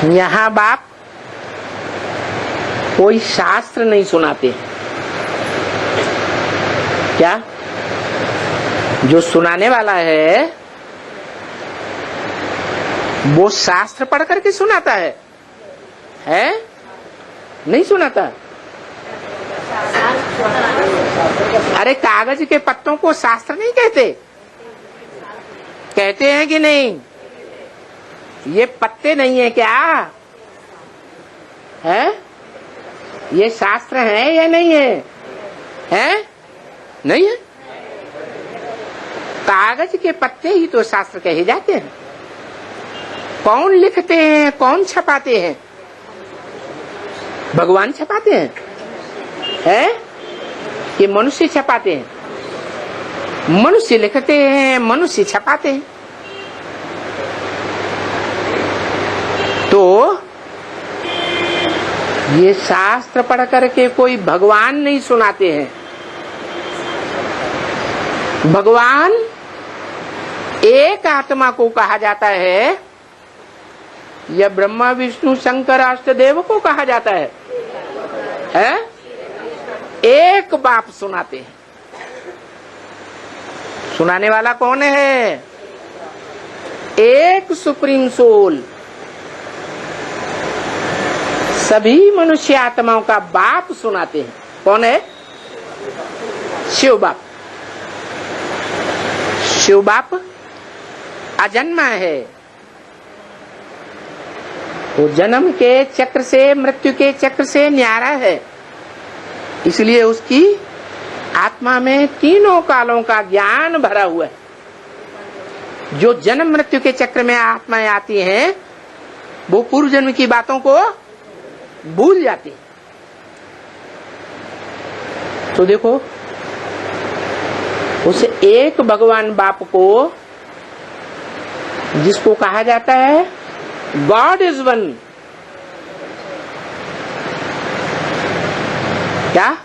यहाँ बाप कोई शास्त्र नहीं सुनाते। क्या? जो सुनाने वाला है वो शास्त्र पढ़ करके सुनाता है? नहीं सुनाता। अरे कागज के पत्तों को शास्त्र नहीं कहते? कहते हैं कि नहीं? ये पत्ते नहीं है क्या? है? ये शास्त्र है या नहीं है? नहीं है। कागज के पत्ते ही तो शास्त्र कहे जाते हैं। कौन लिखते हैं, कौन छपाते हैं? भगवान छपाते हैं? कि मनुष्य छपाते हैं? मनुष्य लिखते हैं, मनुष्य छपाते हैं। तो ये शास्त्र पढ़ करके कोई भगवान नहीं सुनाते हैं। भगवान एक आत्मा को कहा जाता है या ब्रह्मा विष्णु शंकर अष्टदेव को कहा जाता है? एक बाप सुनाते हैं। सुनाने वाला कौन है? एक सुप्रीम सोल। सभी मनुष्य आत्माओं का बाप सुनाते हैं। कौन है? शिव बाप। शिव बाप अजन्मा है। वो जन्म के चक्र से, मृत्यु के चक्र से न्यारा है। इसलिए उसकी आत्मा में तीनों कालों का ज्ञान भरा हुआ है। जो जन्म मृत्यु के चक्र में आत्माएं आती हैं वो पूर्व जन्म की बातों को भूल जाती है। तो देखो, उस एक भगवान बाप को जिसको कहा जाता है गॉड इज वन। क्या?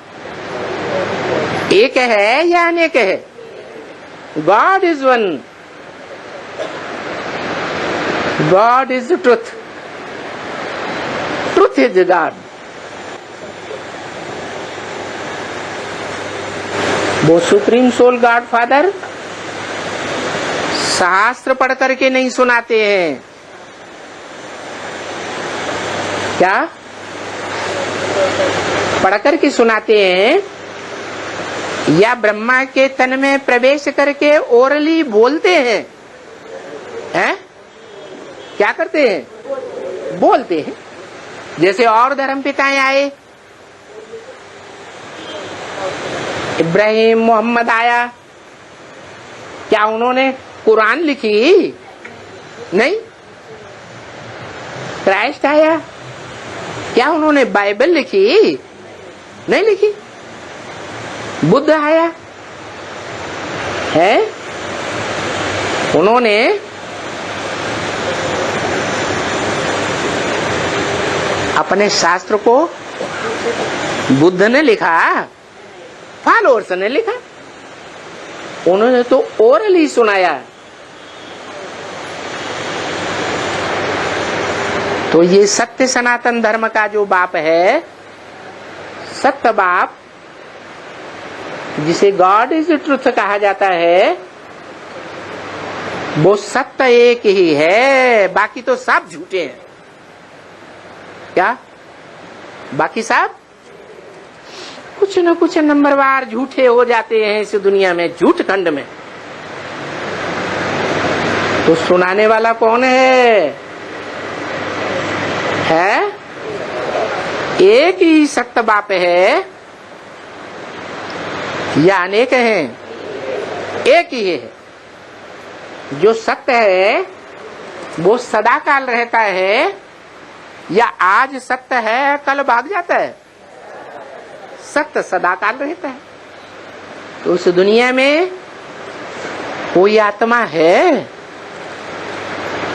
एक है या अनेक है? God is one. God is truth. Truth is God. वो सुप्रीम सोल गॉड फादर शास्त्र पढ़ करके नहीं सुनाते हैं। क्या? पढ़ करके सुनाते हैं या ब्रह्मा के तन में प्रवेश करके ओरली बोलते हैं? क्या करते हैं? बोलते हैं। जैसे और धर्म पिताएं आए, इब्राहिम मोहम्मद आया, क्या उन्होंने कुरान लिखी? नहीं। क्राइस्ट आया, क्या उन्होंने बाइबल लिखी? नहीं लिखी। बुद्ध आया है, उन्होंने अपने शास्त्र को, बुद्ध ने लिखा, फॉलोअर्स ने लिखा, उन्होंने तो ओरली सुनाया। तो ये सत्य सनातन धर्म का जो बाप है, सत्य बाप, जिसे गॉड इज ट्रुथ कहा जाता है, वो सत्य एक ही है। बाकी तो सब झूठे हैं। क्या? बाकी सब कुछ न कुछ नंबरवार झूठे हो जाते हैं इस दुनिया में, झूठ खंड में। तो सुनाने वाला कौन है? एक ही सत्य बाप है या अनेक हैं? एक ही है। जो सत्य है वो सदा काल रहता है या आज सत्य है कल भाग जाता है? सत्य सदा काल रहता है। तो उस दुनिया में कोई आत्मा है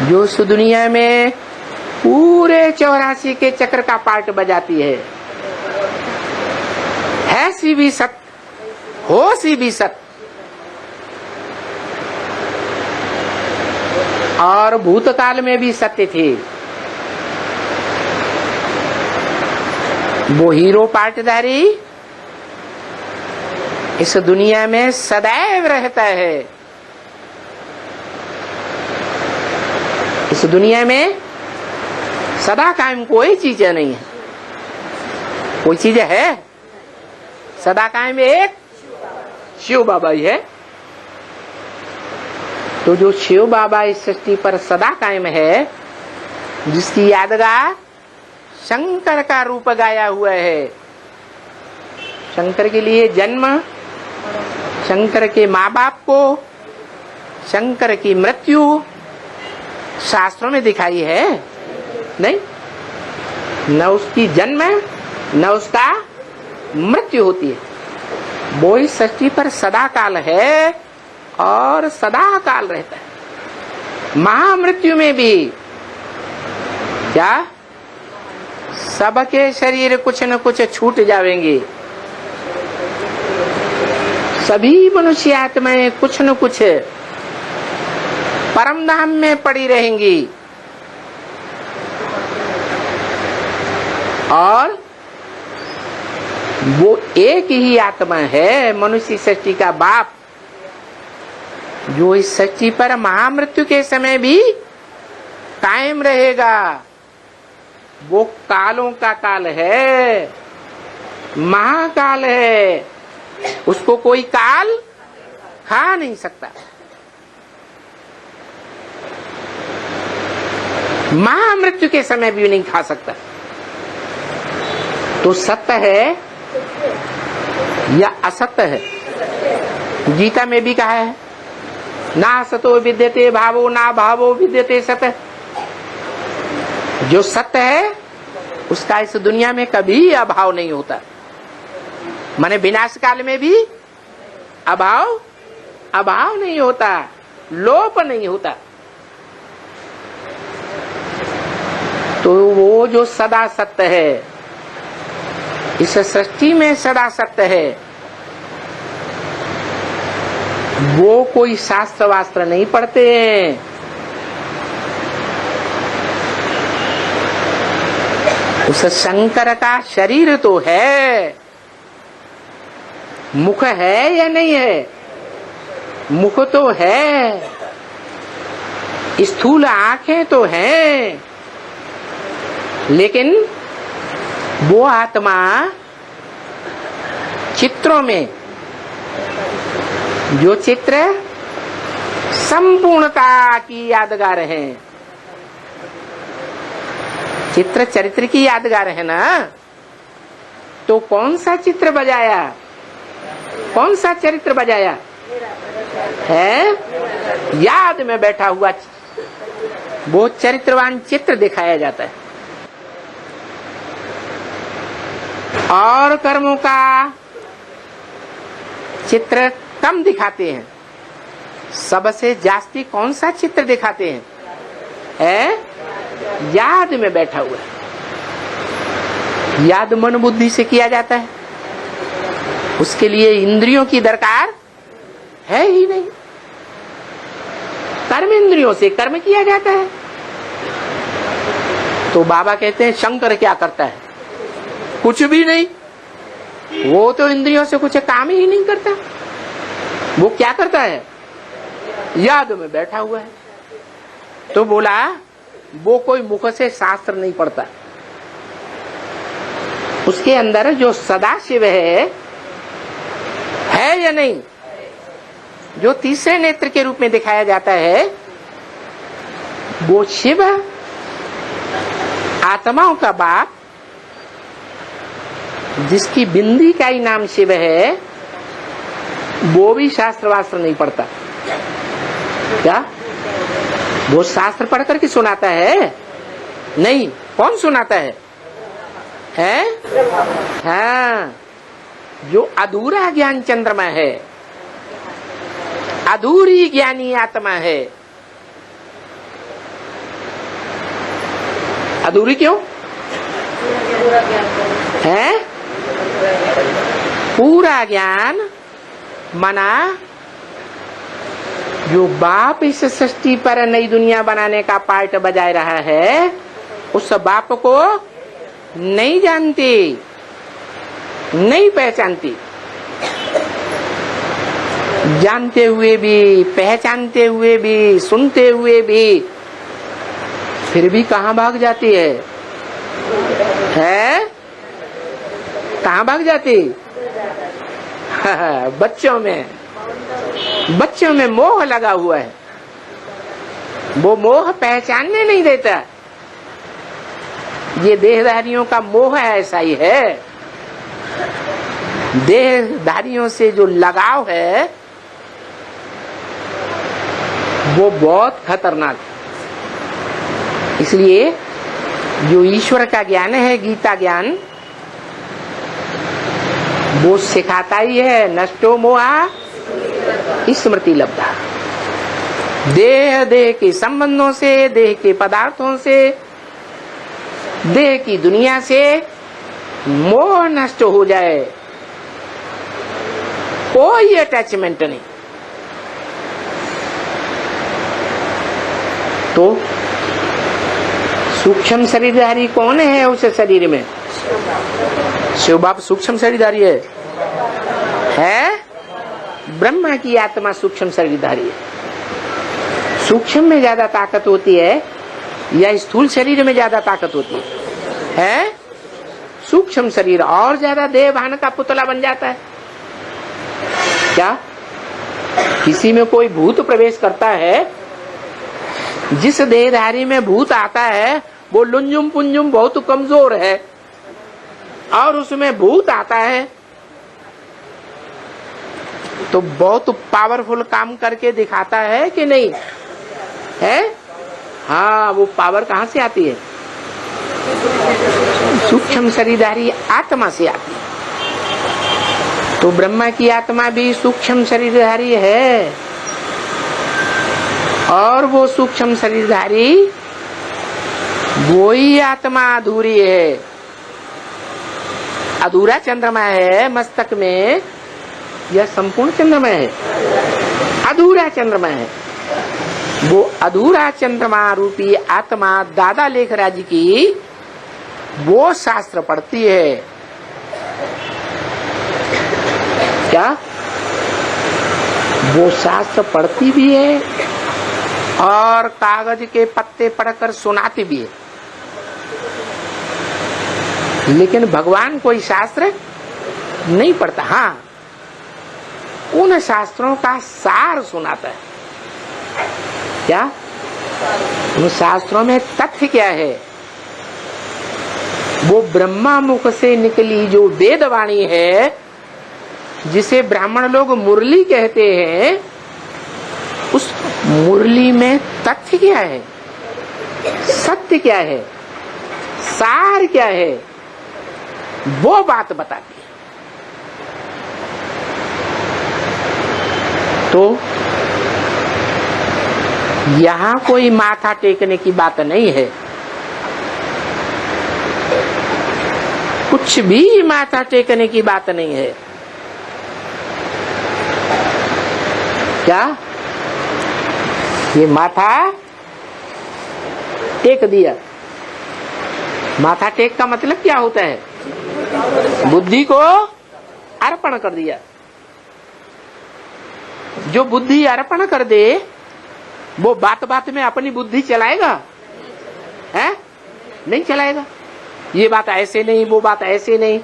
जो उस दुनिया में पूरे 84 के चक्र का पार्ट बजाती है सी भी सत्य, हो सी भी सत्य, और भूतकाल में भी सत्य थे। वो हीरो पाटधारी इस दुनिया में सदैव रहता है। इस दुनिया में सदा कायम कोई चीज नहीं है। कोई चीज है सदा कायम? एक शिव बाबा ही है। तो जो शिव बाबा इस सृष्टि पर सदा कायम है, जिसकी यादगार शंकर का रूप गाया हुआ है। शंकर के लिए जन्म, शंकर के माँ बाप को, शंकर की मृत्यु शास्त्रों में दिखाई है नहीं? न उसकी जन्म न उसका मृत्यु होती है। वो इस सृष्टि पर सदा काल है और सदा काल रहता है। महामृत्यु में भी क्या सबके शरीर कुछ न कुछ छूट जाएंगे। सभी मनुष्य आत्माएं कुछ न कुछ परम धाम में पड़ी रहेंगी और वो एक ही आत्मा है, मनुष्य सृष्टि का बाप, जो इस सृष्टि पर महामृत्यु के समय भी कायम रहेगा। वो कालों का काल है, महाकाल है, उसको कोई काल खा नहीं सकता। महामृत्यु के समय भी नहीं खा सकता। तो सत्य है या असत्य है? गीता में भी कहा है, ना सतो विद्यते भावो ना भावो विद्यते सत्य। जो सत्य है उसका इस दुनिया में कभी अभाव नहीं होता। माने विनाश काल में भी अभाव नहीं होता, लोप नहीं होता। तो वो जो सदा सत्य है, इस सृष्टि में सदा सत्य है, वो कोई शास्त्र वास्त्र नहीं पढ़ते हैं। उस शंकर का शरीर तो है, मुख है या नहीं है? मुख तो है, स्थूल आंखें तो हैं, लेकिन वो आत्मा चित्रों में, जो चित्र संपूर्णता की यादगार है, चित्र चरित्र की यादगार है ना। तो कौन सा चित्र बजाया, कौन सा चरित्र बजाया है? याद में बैठा हुआ वो चरित्रवान चित्र दिखाया जाता है। और कर्मों का चित्र कम दिखाते हैं। सबसे जास्ती कौन सा चित्र दिखाते हैं? याद में बैठा हुआ है। याद मन बुद्धि से किया जाता है, उसके लिए इंद्रियों की दरकार है ही नहीं। कर्म इंद्रियों से कर्म किया जाता है। तो बाबा कहते हैं शंकर क्या करता है? कुछ भी नहीं। वो तो इंद्रियों से कुछ काम ही नहीं करता। वो क्या करता है? याद में बैठा हुआ है। तो बोला वो कोई मुख से शास्त्र नहीं पढ़ता। उसके अंदर जो सदाशिव है या नहीं? जो तीसरे नेत्र के रूप में दिखाया जाता है, वो शिव आत्माओं का बाप, जिसकी बिंदी का ही नाम शिव है, वो भी शास्त्र वास्त्र नहीं पढ़ता। क्या वो शास्त्र पढ़ करके सुनाता है? नहीं। कौन सुनाता है? हाँ, जो अधूरा ज्ञान चंद्रमा है, अधूरी ज्ञानी आत्मा है। अधूरी क्यों है? पूरा ज्ञान मना जो बाप इस सृष्टि पर नई दुनिया बनाने का पार्ट बजा रहा है, उस बाप को नहीं जानती। नहीं पहचानती। जानते हुए भी, पहचानते हुए भी, सुनते हुए भी, फिर भी कहाँ भाग जाती है? कहाँ भाग जाती? बच्चों में मोह लगा हुआ है। वो मोह पहचानने नहीं देता। ये देहधारियों का मोह ऐसा ही है। देहधारियों से जो लगाव है वो बहुत खतरनाक है। इसलिए जो ईश्वर का ज्ञान है, गीता ज्ञान, वो सिखाता ही है नष्टो मोहा स्मृति लब्धा। देह के संबंधों से, देह के पदार्थों से, देह की दुनिया से मोह नष्ट हो जाए, कोई अटैचमेंट नहीं, तो सूक्ष्म शरीरधारी कौन है उस शरीर में? शिव बाप सूक्ष्म शरीरधारी है। ब्रह्मा की आत्मा सूक्ष्म शरीरधारी है। सूक्ष्म में ज्यादा ताकत होती है या स्थूल शरीर में ज्यादा ताकत होती है? सूक्ष्म शरीर और ज्यादा देह भान का पुतला बन जाता है। क्या किसी में कोई भूत प्रवेश करता है? जिस देहधारी में भूत आता है वो लुंजुम पुंजुम बहुत कमजोर है, और उसमें भूत आता है तो बहुत पावरफुल काम करके दिखाता है कि नहीं है? हाँ, वो पावर कहाँ से आती है? सूक्ष्म शरीरधारी आत्मा से आती है। तो ब्रह्मा की आत्मा भी सूक्ष्म शरीरधारी है, और वो सूक्ष्म शरीरधारी वही आत्मा अधूरी है। अधूरा चंद्रमा है मस्तक में या संपूर्ण चंद्रमा है? अधूरा चंद्रमा है। वो अधूरा चंद्रमा रूपी आत्मा दादा लेखराज की वो शास्त्र पढ़ती है। क्या वो शास्त्र पढ़ती भी है और कागज के पत्ते पढ़कर सुनाती भी है। लेकिन भगवान कोई शास्त्र नहीं पढ़ता। हाँ, उन शास्त्रों का सार सुनाता है। क्या उन शास्त्रों में तथ्य क्या है? वो ब्रह्मा मुख से निकली जो वेदवाणी है, जिसे ब्राह्मण लोग मुरली कहते हैं, उस मुरली में तथ्य क्या है, सत्य क्या है, सार क्या है, वो बात बताती है। तो यहां कोई माथा टेकने की बात नहीं है। कुछ भी माथा टेकने की बात नहीं है। क्या ये माथा टेक दिया? माथा टेक का मतलब क्या होता है? बुद्धि को अर्पण कर दिया। जो बुद्धि अर्पण कर दे वो बात बात में अपनी बुद्धि चलाएगा? है? नहीं चलाएगा। ये बात ऐसे नहीं, वो बात ऐसे नहीं,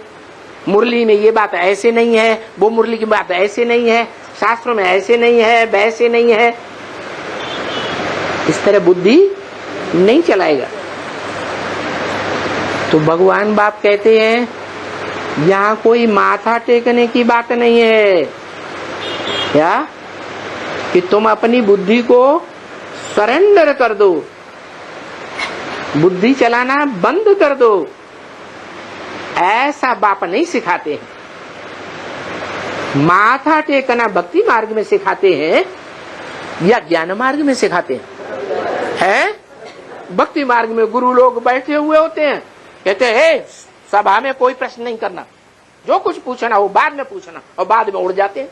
मुरली में ये बात ऐसे नहीं है, वो मुरली की बात ऐसे नहीं है, शास्त्रों में ऐसे नहीं है, वैसे नहीं है, इस तरह बुद्धि नहीं चलाएगा। तो भगवान बाप कहते हैं यहाँ कोई माथा टेकने की बात नहीं है। क्या कि तुम अपनी बुद्धि को सरेंडर कर दो, बुद्धि चलाना बंद कर दो, ऐसा बाप नहीं सिखाते हैं। माथा टेकना भक्ति मार्ग में सिखाते हैं या ज्ञान मार्ग में सिखाते हैं? भक्ति मार्ग में गुरु लोग बैठे हुए होते हैं, कहते हैं सभा में कोई प्रश्न नहीं करना, जो कुछ पूछना हो बाद में पूछना, और बाद में उड़ जाते हैं।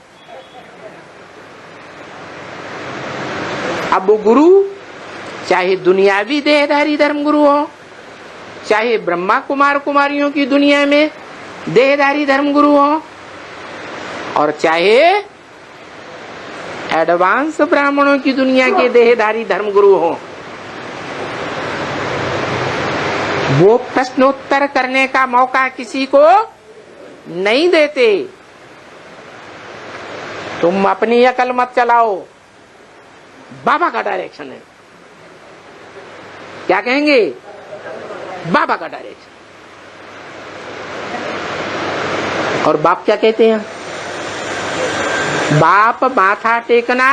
अब वो गुरु चाहे दुनियावी देहधारी धर्म गुरु हो, चाहे ब्रह्मा कुमार कुमारियों की दुनिया में देहधारी धर्मगुरु हो और चाहे एडवांस ब्राह्मणों की दुनिया के देहधारी धर्मगुरु हो, वो प्रश्नोत्तर करने का मौका किसी को नहीं देते। तुम अपनी अकल मत चलाओ, बाबा का डायरेक्शन है। क्या कहेंगे? बाबा का डायरेक्शन। और बाप क्या कहते हैं? बाप माथा टेकना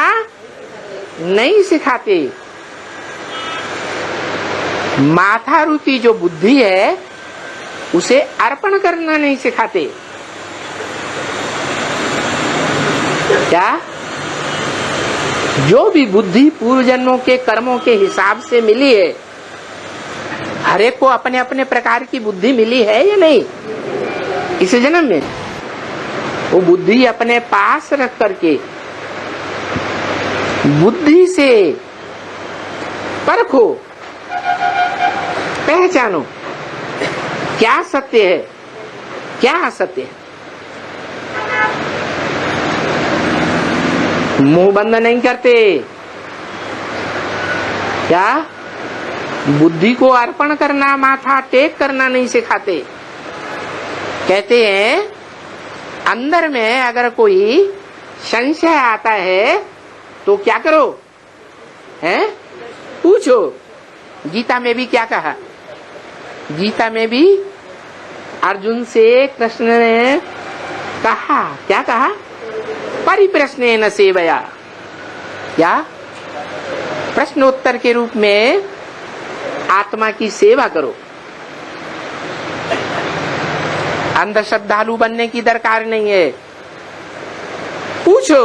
नहीं सिखाते, माथा रूपी जो बुद्धि है उसे अर्पण करना नहीं सिखाते। क्या? जो भी बुद्धि पूर्व जन्मों के कर्मों के हिसाब से मिली है, हर एक को अपने अपने प्रकार की बुद्धि मिली है या नहीं? इस जन्म में वो बुद्धि अपने पास रख करके बुद्धि से परखो, पहचानो क्या सत्य है, क्या असत्य है। मुंह बंद नहीं करते। क्या? बुद्धि को अर्पण करना, माथा टेक करना नहीं सिखाते। कहते हैं अंदर में अगर कोई संशय आता है तो क्या करो? हैं? पूछो। गीता में भी क्या कहा? गीता में भी अर्जुन से कृष्ण ने कहा, क्या कहा? परिप्रश्नेन सेवया। क्या? प्रश्नोत्तर के रूप में आत्मा की सेवा करो। अंधश्रद्धालु बनने की दरकार नहीं है। पूछो।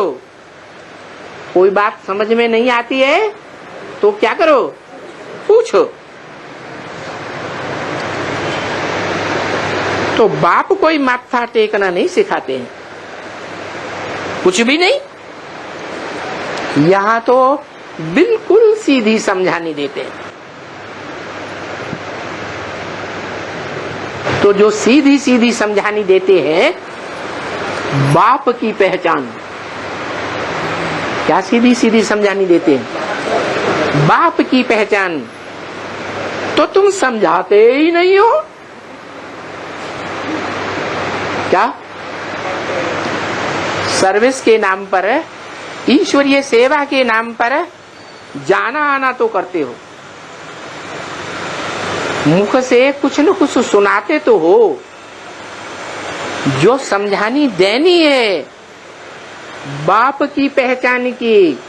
कोई बात समझ में नहीं आती है तो क्या करो? पूछो। तो बाप कोई माथा टेकना नहीं सिखाते हैं, कुछ भी नहीं। यहां तो बिल्कुल सीधी समझानी देते हैं। तो जो सीधी सीधी समझानी देते हैं, बाप की पहचान। क्या सीधी सीधी समझानी देते हैं? बाप की पहचान। तो तुम समझाते ही नहीं हो। क्या? सर्विस के नाम पर, ईश्वरीय सेवा के नाम पर जाना आना तो करते हो, मुख से कुछ न कुछ सुनाते तो हो, जो समझानी देनी है बाप की पहचान की,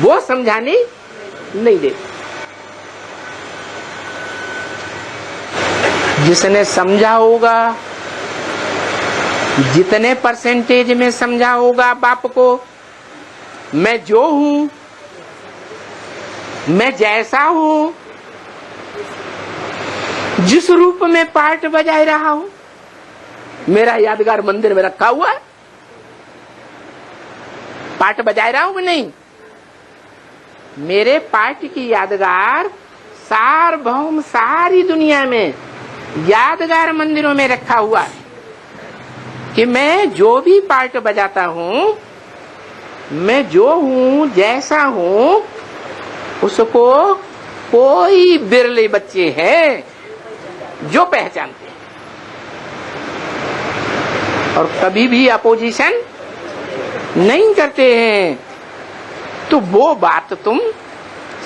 वो समझानी नहीं देते। जिसने समझा होगा, जितने परसेंटेज में समझा होगा बाप को, मैं जो हूं, मैं जैसा हूं, जिस रूप में पार्ट बजाए रहा हूं, मेरा यादगार मंदिर में रखा हुआ है। पार्ट बजाए रहा हूं मैं? नहीं। मेरे पार्ट की यादगार सार्वभौम सारी दुनिया में यादगार मंदिरों में रखा हुआ है कि मैं जो भी पार्ट बजाता हूं, मैं जो हूं, जैसा हूं, उसको कोई बिरले बच्चे हैं जो पहचानते हैं और कभी भी अपोजिशन नहीं करते हैं। तो वो बात तुम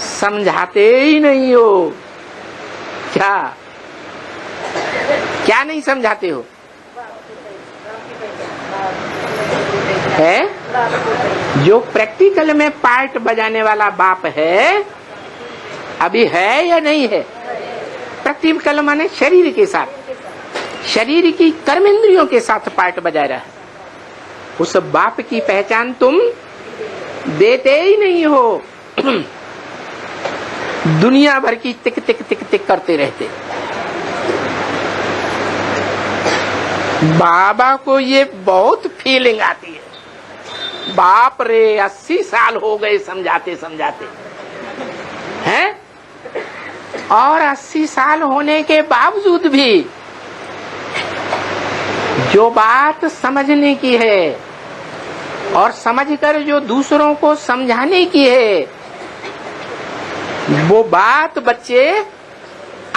समझाते ही नहीं हो। क्या? क्या नहीं समझाते हो? है जो प्रैक्टिकल में पार्ट बजाने वाला बाप है, अभी है या नहीं है? प्रैक्टिकल माने शरीर के साथ, शरीर की कर्मेंद्रियों के साथ पार्ट बजा रहा है। उस बाप की पहचान तुम देते ही नहीं हो। दुनिया भर की टिक टिक टिक टिक करते रहते। बाबा को ये बहुत फीलिंग आती है, बाप रे 80 साल हो गए समझाते समझाते हैं, और 80 साल होने के बावजूद भी जो बात समझने की है और समझकर जो दूसरों को समझाने की है, वो बात बच्चे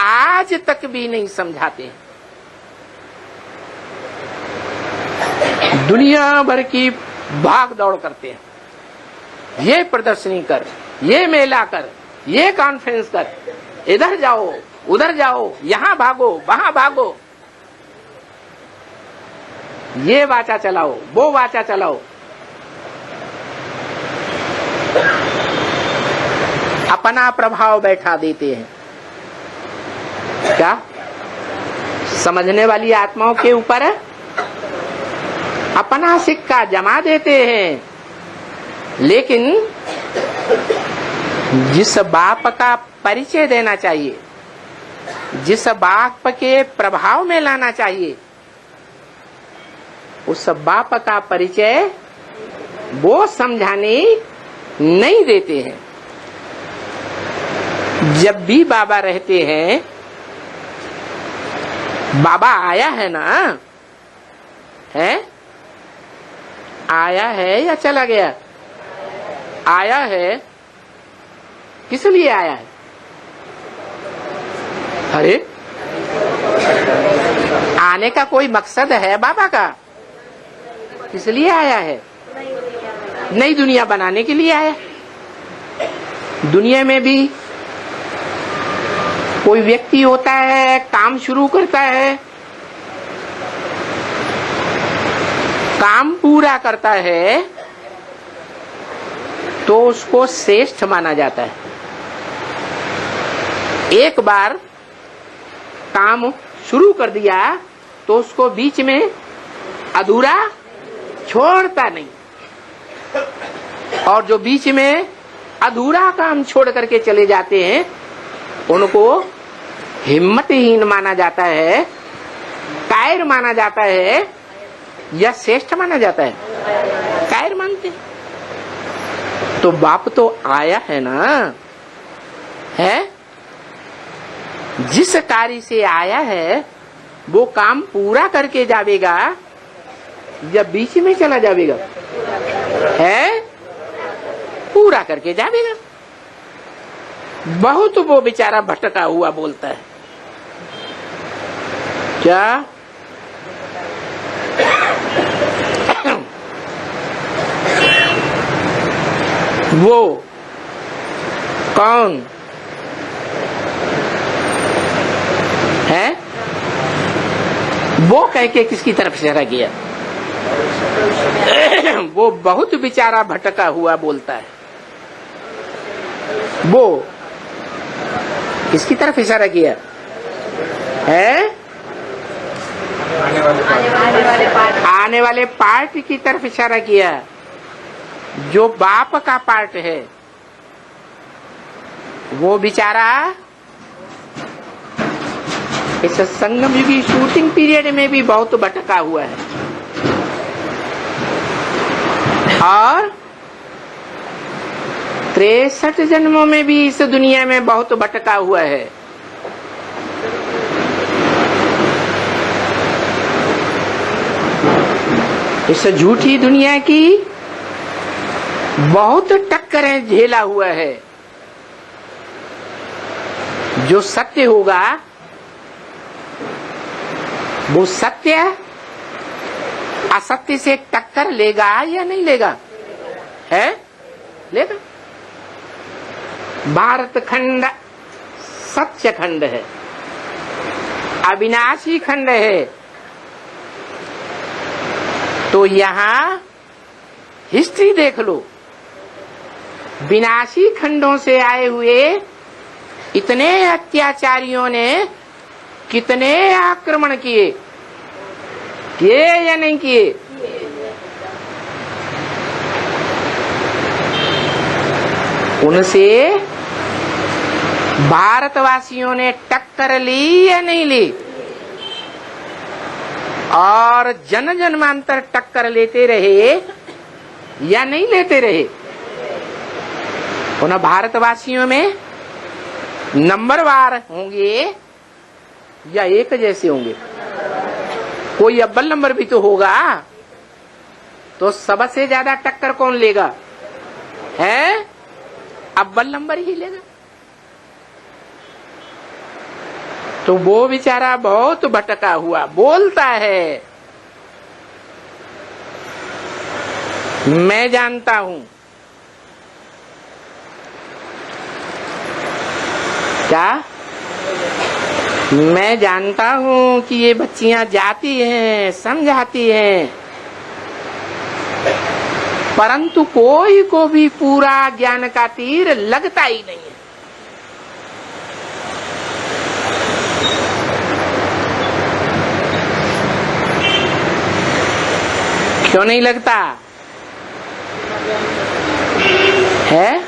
आज तक भी नहीं समझाते हैं। दुनिया भर की भाग दौड़ करते हैं, ये प्रदर्शनी कर, ये मेला कर, ये कॉन्फ्रेंस कर, इधर जाओ उधर जाओ, यहाँ भागो वहां भागो, ये वाचा चलाओ वो वाचा चलाओ। अपना प्रभाव बैठा देते हैं। क्या समझने वाली आत्माओं के ऊपर अपना सिक्का जमा देते हैं, लेकिन जिस बाप का परिचय देना चाहिए, जिस बाप के प्रभाव में लाना चाहिए, उस बाप का परिचय वो समझाने नहीं देते हैं। जब भी बाबा रहते हैं, बाबा आया है ना, है आया है या चला गया? आया है। किस लिए आया है? अरे आने का कोई मकसद है बाबा का? किस लिए आया है? नई दुनिया बनाने के लिए आया। दुनिया में भी कोई व्यक्ति होता है, काम शुरू करता है, काम पूरा करता है तो उसको श्रेष्ठ माना जाता है। एक बार काम शुरू कर दिया तो उसको बीच में अधूरा छोड़ता नहीं, और जो बीच में अधूरा काम छोड़ करके चले जाते हैं उनको हिम्मतहीन माना जाता है, कायर माना जाता है या श्रेष्ठ माना जाता है? कायर मानते हैं। तो बाप तो आया है ना, है जिस कार्य से आया है वो काम पूरा करके जावेगा या बीच में चला जावेगा? है पूरा करके जावेगा। बहुत वो बेचारा भटका हुआ बोलता है। क्या वो कौन है? वो कह के किसकी तरफ इशारा किया? वो बहुत बेचारा भटका हुआ बोलता है। वो किसकी तरफ इशारा किया है? आने वाले पार्ट की तरफ इशारा किया, जो बाप का पार्ट है। वो बेचारा इस संगम युगी शूटिंग पीरियड में भी बहुत भटका हुआ है, और 63 जन्मों में भी इस दुनिया में बहुत भटका हुआ है। इस झूठी दुनिया की बहुत टक्करें झेला हुआ है। जो सत्य होगा वो सत्य असत्य से टक्कर लेगा या नहीं लेगा? है लेगा। भारत खंड सत्य खंड है, अविनाशी खंड है। तो यहाँ हिस्ट्री देख लो, विनाशी खंडों से आए हुए इतने अत्याचारियों ने कितने आक्रमण किए या नहीं किए? उनसे भारतवासियों ने टक्कर ली या नहीं ली? और जन जन्मांतर टक्कर लेते रहे या नहीं लेते रहे? उन भारतवासियों में नंबरवार होंगे या एक जैसे होंगे? कोई अव्वल नंबर भी तो होगा। तो सबसे ज्यादा टक्कर कौन लेगा? है अव्वल नंबर ही लेगा। तो वो बेचारा बहुत भटका हुआ बोलता है, मैं जानता हूं। क्या? मैं जानता हूं कि ये बच्चियां जाती हैं, समझाती हैं, परंतु कोई को भी पूरा ज्ञान का तीर लगता ही नहीं है। क्यों नहीं लगता है?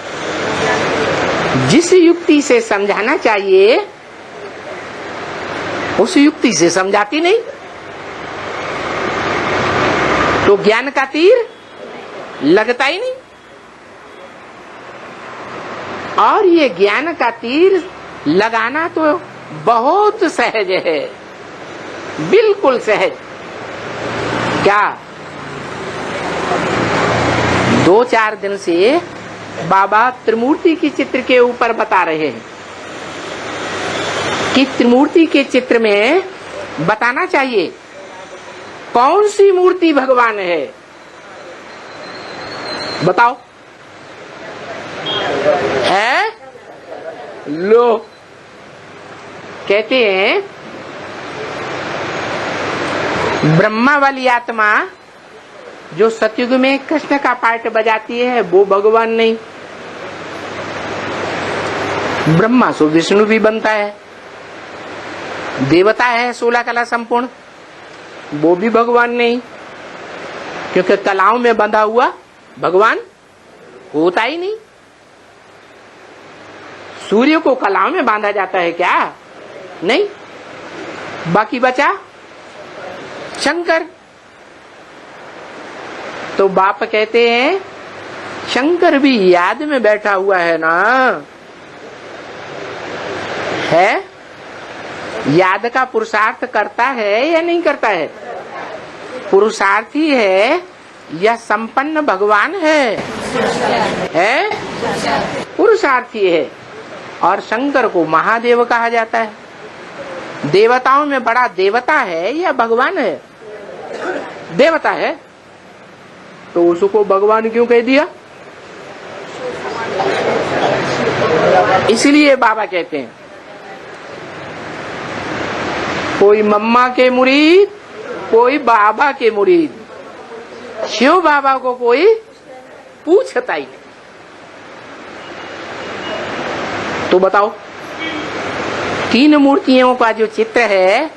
जिस युक्ति से समझाना चाहिए उस युक्ति से समझाती नहीं, तो ज्ञान का तीर लगता ही नहीं। और ये ज्ञान का तीर लगाना तो बहुत सहज है, बिल्कुल सहज। क्या 2-4 दिन से बाबा त्रिमूर्ति की चित्र के ऊपर बता रहे हैं कि त्रिमूर्ति के चित्र में बताना चाहिए कौन सी मूर्ति भगवान है। बताओ। है? लो, कहते हैं ब्रह्मा वाली आत्मा जो सतयुग में कृष्ण का पार्ट बजाती है वो भगवान नहीं। ब्रह्मा सो विष्णु भी बनता है, देवता है 16 कला संपूर्ण, वो भी भगवान नहीं, क्योंकि कलाओं में बंधा हुआ भगवान होता ही नहीं। सूर्य को कलाओं में बांधा जाता है क्या? नहीं। बाकी बचा शंकर। तो बाप कहते हैं शंकर भी याद में बैठा हुआ है ना। है? याद का पुरुषार्थ करता है या नहीं करता है? पुरुषार्थी है या संपन्न भगवान है? है? पुरुषार्थी है। और शंकर को महादेव कहा जाता है। देवताओं में बड़ा देवता है या भगवान है? देवता है, तो उसको भगवान क्यों कह दिया? इसलिए बाबा कहते हैं कोई मम्मा के मुरीद, कोई बाबा के मुरीद, शिव बाबा को कोई पूछता ही नहीं। तो बताओ, 3 मूर्तियों का जो चित्र है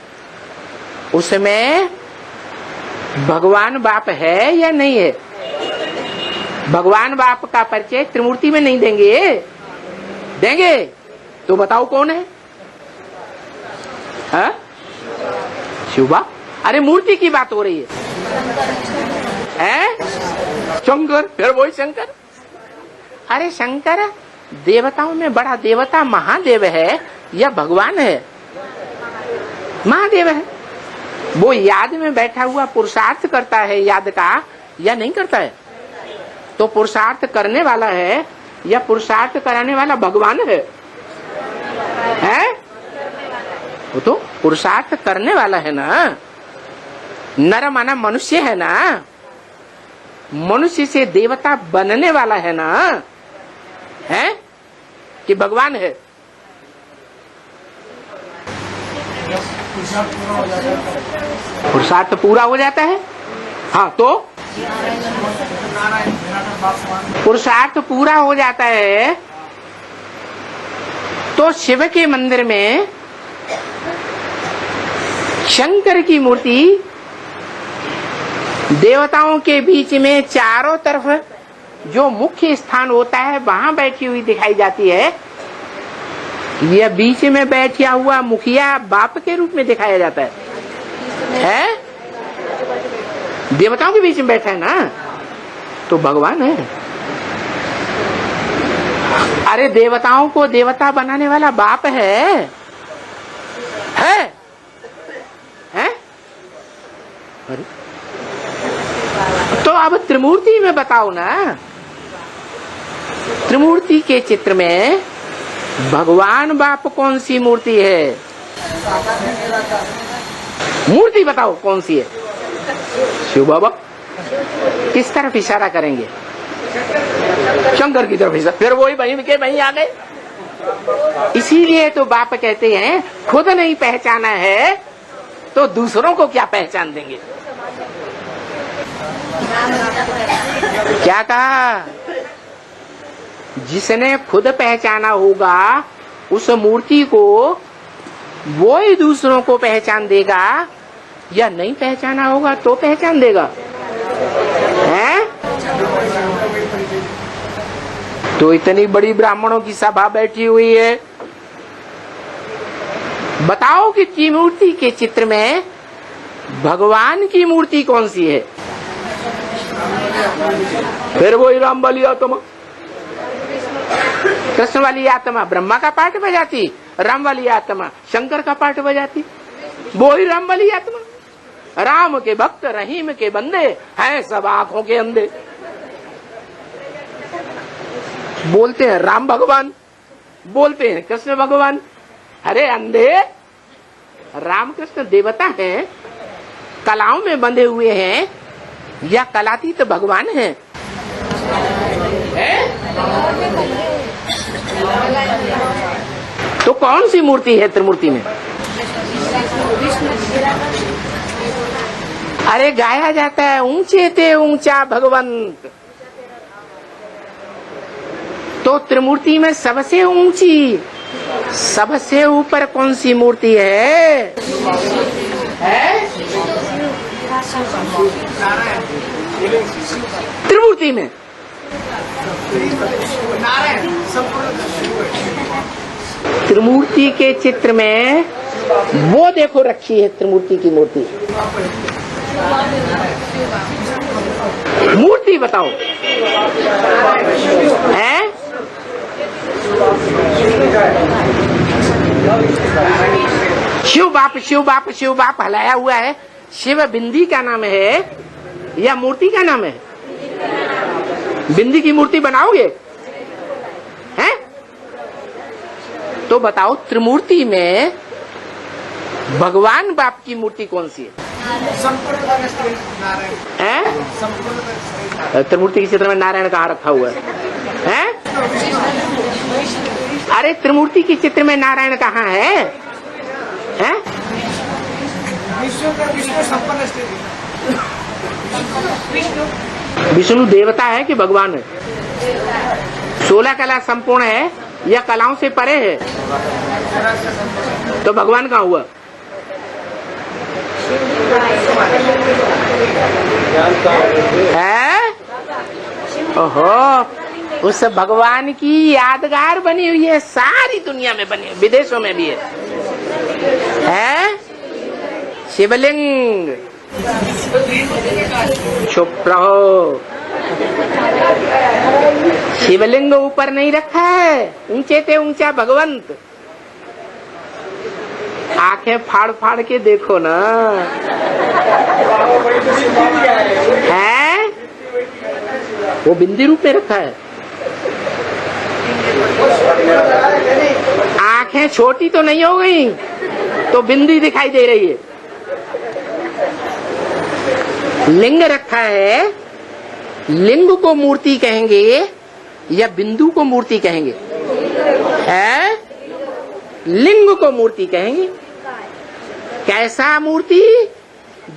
उसमें भगवान बाप है या नहीं है? भगवान बाप का परिचय त्रिमूर्ति में नहीं देंगे? देंगे। तो बताओ कौन है? हा? शिव बाप। अरे मूर्ति की बात हो रही है? शंकर, फिर वही शंकर। अरे शंकर देवताओं में बड़ा देवता महादेव है या भगवान है? महादेव है। वो याद में बैठा हुआ पुरुषार्थ करता है याद का या नहीं करता है? तो पुरुषार्थ करने वाला है या पुरुषार्थ कराने वाला भगवान है? है? वो तो पुरुषार्थ करने वाला है ना। नर माना मनुष्य है ना, मनुष्य से देवता बनने वाला है ना। है कि भगवान है? पुरुषार्थ पूरा हो जाता है। हाँ, तो पुरुषार्थ पूरा हो जाता है तो शिव के मंदिर में शंकर की मूर्ति देवताओं के बीच में चारों तरफ जो मुख्य स्थान होता है वहां बैठी हुई दिखाई जाती है। यह बीच में बैठा हुआ मुखिया बाप के रूप में दिखाया जाता है? देवताओं के बीच में बैठा है ना, तो भगवान है। अरे देवताओं को देवता बनाने वाला बाप है? अरे तो अब त्रिमूर्ति में बताओ ना, त्रिमूर्ति के चित्र में भगवान बाप कौन सी मूर्ति है? मूर्ति बताओ कौन सी है? शिव बाबा। किस तरफ इशारा करेंगे? शंकर की तरफ इशारा। फिर वही वहीं के वहीं आ गए। इसीलिए तो बाप कहते हैं खुद नहीं पहचाना है तो दूसरों को क्या पहचान देंगे। क्या कहा? जिसने खुद पहचाना होगा उस मूर्ति को वो ही दूसरों को पहचान देगा, या नहीं पहचाना होगा तो पहचान देगा है? तो इतनी बड़ी ब्राह्मणों की सभा बैठी हुई है, बताओ कि त्रिमूर्ति के चित्र में भगवान की मूर्ति कौन सी है? फिर वही राम वाली आत्मा, कृष्ण वाली आत्मा ब्रह्मा का पाठ बजाती, राम वाली आत्मा शंकर का पाठ बजाती। वही राम वाली आत्मा। राम के भक्त रहीम के बंदे हैं सब आंखों के अंधे। बोलते हैं राम भगवान, बोलते हैं कृष्ण भगवान। अरे अंधे, राम कृष्ण देवता हैं, कलाओं में बंधे हुए हैं, या कलातीत भगवान हैं? तो कौन सी मूर्ति है त्रिमूर्ति में? अरे गाया जाता है ऊंचे ते ऊंचा भगवंत। तो त्रिमूर्ति में सबसे ऊंची, सबसे ऊपर कौन सी मूर्ति है? त्रिमूर्ति में त्रिमूर्ति के चित्र में वो देखो रखी है त्रिमूर्ति की मूर्ति। मूर्ति बताओ है? शिव बाप शिव बाप शिव बाप हलाया हुआ है। शिव बिंदी का नाम है या मूर्ति का नाम है? बिंदी की मूर्ति बनाओगे हैं? तो बताओ त्रिमूर्ति में भगवान बाप की मूर्ति कौन सी है? त्रिमूर्ति के चित्र में नारायण कहाँ रखा हुआ है? अरे त्रिमूर्ति के चित्र में नारायण कहाँ है? विष्णु देवता है कि भगवान है? 16 कला संपूर्ण है या कलाओं से परे है? तो भगवान कहाँ हुआ? है? ओहो, उस भगवान की यादगार बनी हुई है, सारी दुनिया में बनी है, विदेशों में भी है? शिवलिंग। चुप रहो, शिवलिंग ऊपर नहीं रखा है, ऊंचे ते ऊंचा भगवंत। आंखें फाड़ फाड़ के देखो ना, है? वो बिंदी रूप में रखा है। आंखें छोटी तो नहीं हो गई तो बिंदी दिखाई दे रही है। लिंग रखा है, लिंग को मूर्ति कहेंगे या बिंदु को मूर्ति कहेंगे? है? लिंग को मूर्ति कहेंगे। कैसा मूर्ति?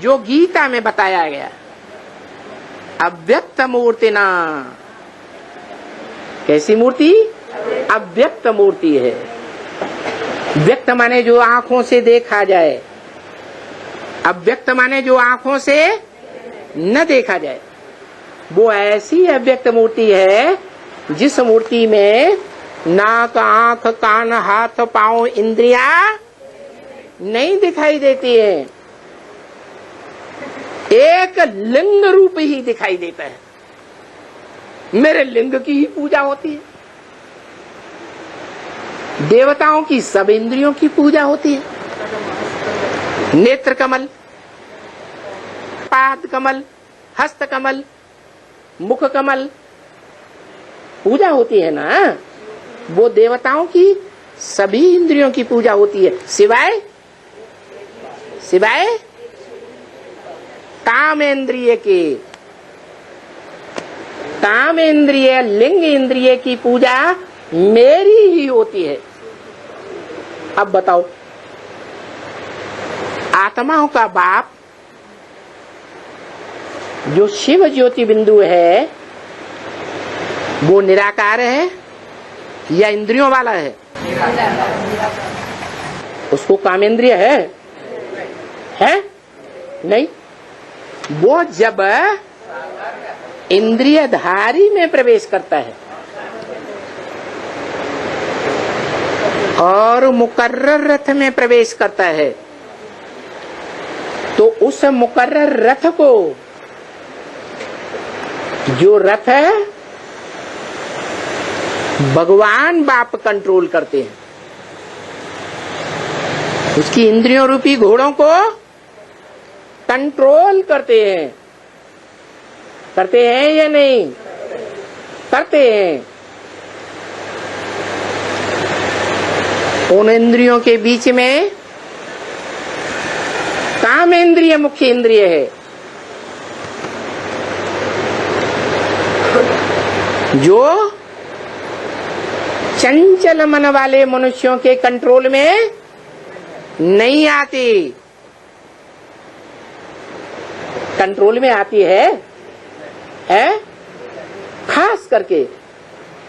जो गीता में बताया गया, अव्यक्त मूर्ति ना। कैसी मूर्ति? अव्यक्त मूर्ति है। व्यक्त माने जो आंखों से देखा जाए, अव्यक्त माने जो आंखों से न देखा जाए। वो ऐसी अव्यक्त मूर्ति है जिस मूर्ति में नाक, आंख, कान, हाथ, पांव, इंद्रियां नहीं दिखाई देती है, एक लिंग रूप ही दिखाई देता है। मेरे लिंग की ही पूजा होती है। देवताओं की सब इंद्रियों की पूजा होती है। नेत्र कमल, पाद कमल, हस्त कमल, मुख कमल पूजा होती है ना, वो देवताओं की सभी इंद्रियों की पूजा होती है, सिवाय कामेंद्रिय के। कामेंद्रिय लिंग इंद्रिय की पूजा मेरी ही होती है। अब बताओ, आत्माओं का बाप जो शिव ज्योति बिंदु है वो निराकार है या इंद्रियों वाला है? उसको कामेंद्रिय है नहीं। वो जब इंद्रियधारी में प्रवेश करता है और मुकर्रर रथ में प्रवेश करता है, तो उस मुकर्रर रथ को, जो रथ है भगवान बाप कंट्रोल करते हैं, उसकी इंद्रियों रूपी घोड़ों को कंट्रोल करते हैं या नहीं? करते हैं। उन इंद्रियों के बीच में कामेंद्रिय मुख्य इंद्रिय है, जो चंचल मन वाले मनुष्यों के कंट्रोल में नहीं आती। कंट्रोल में आती है खास करके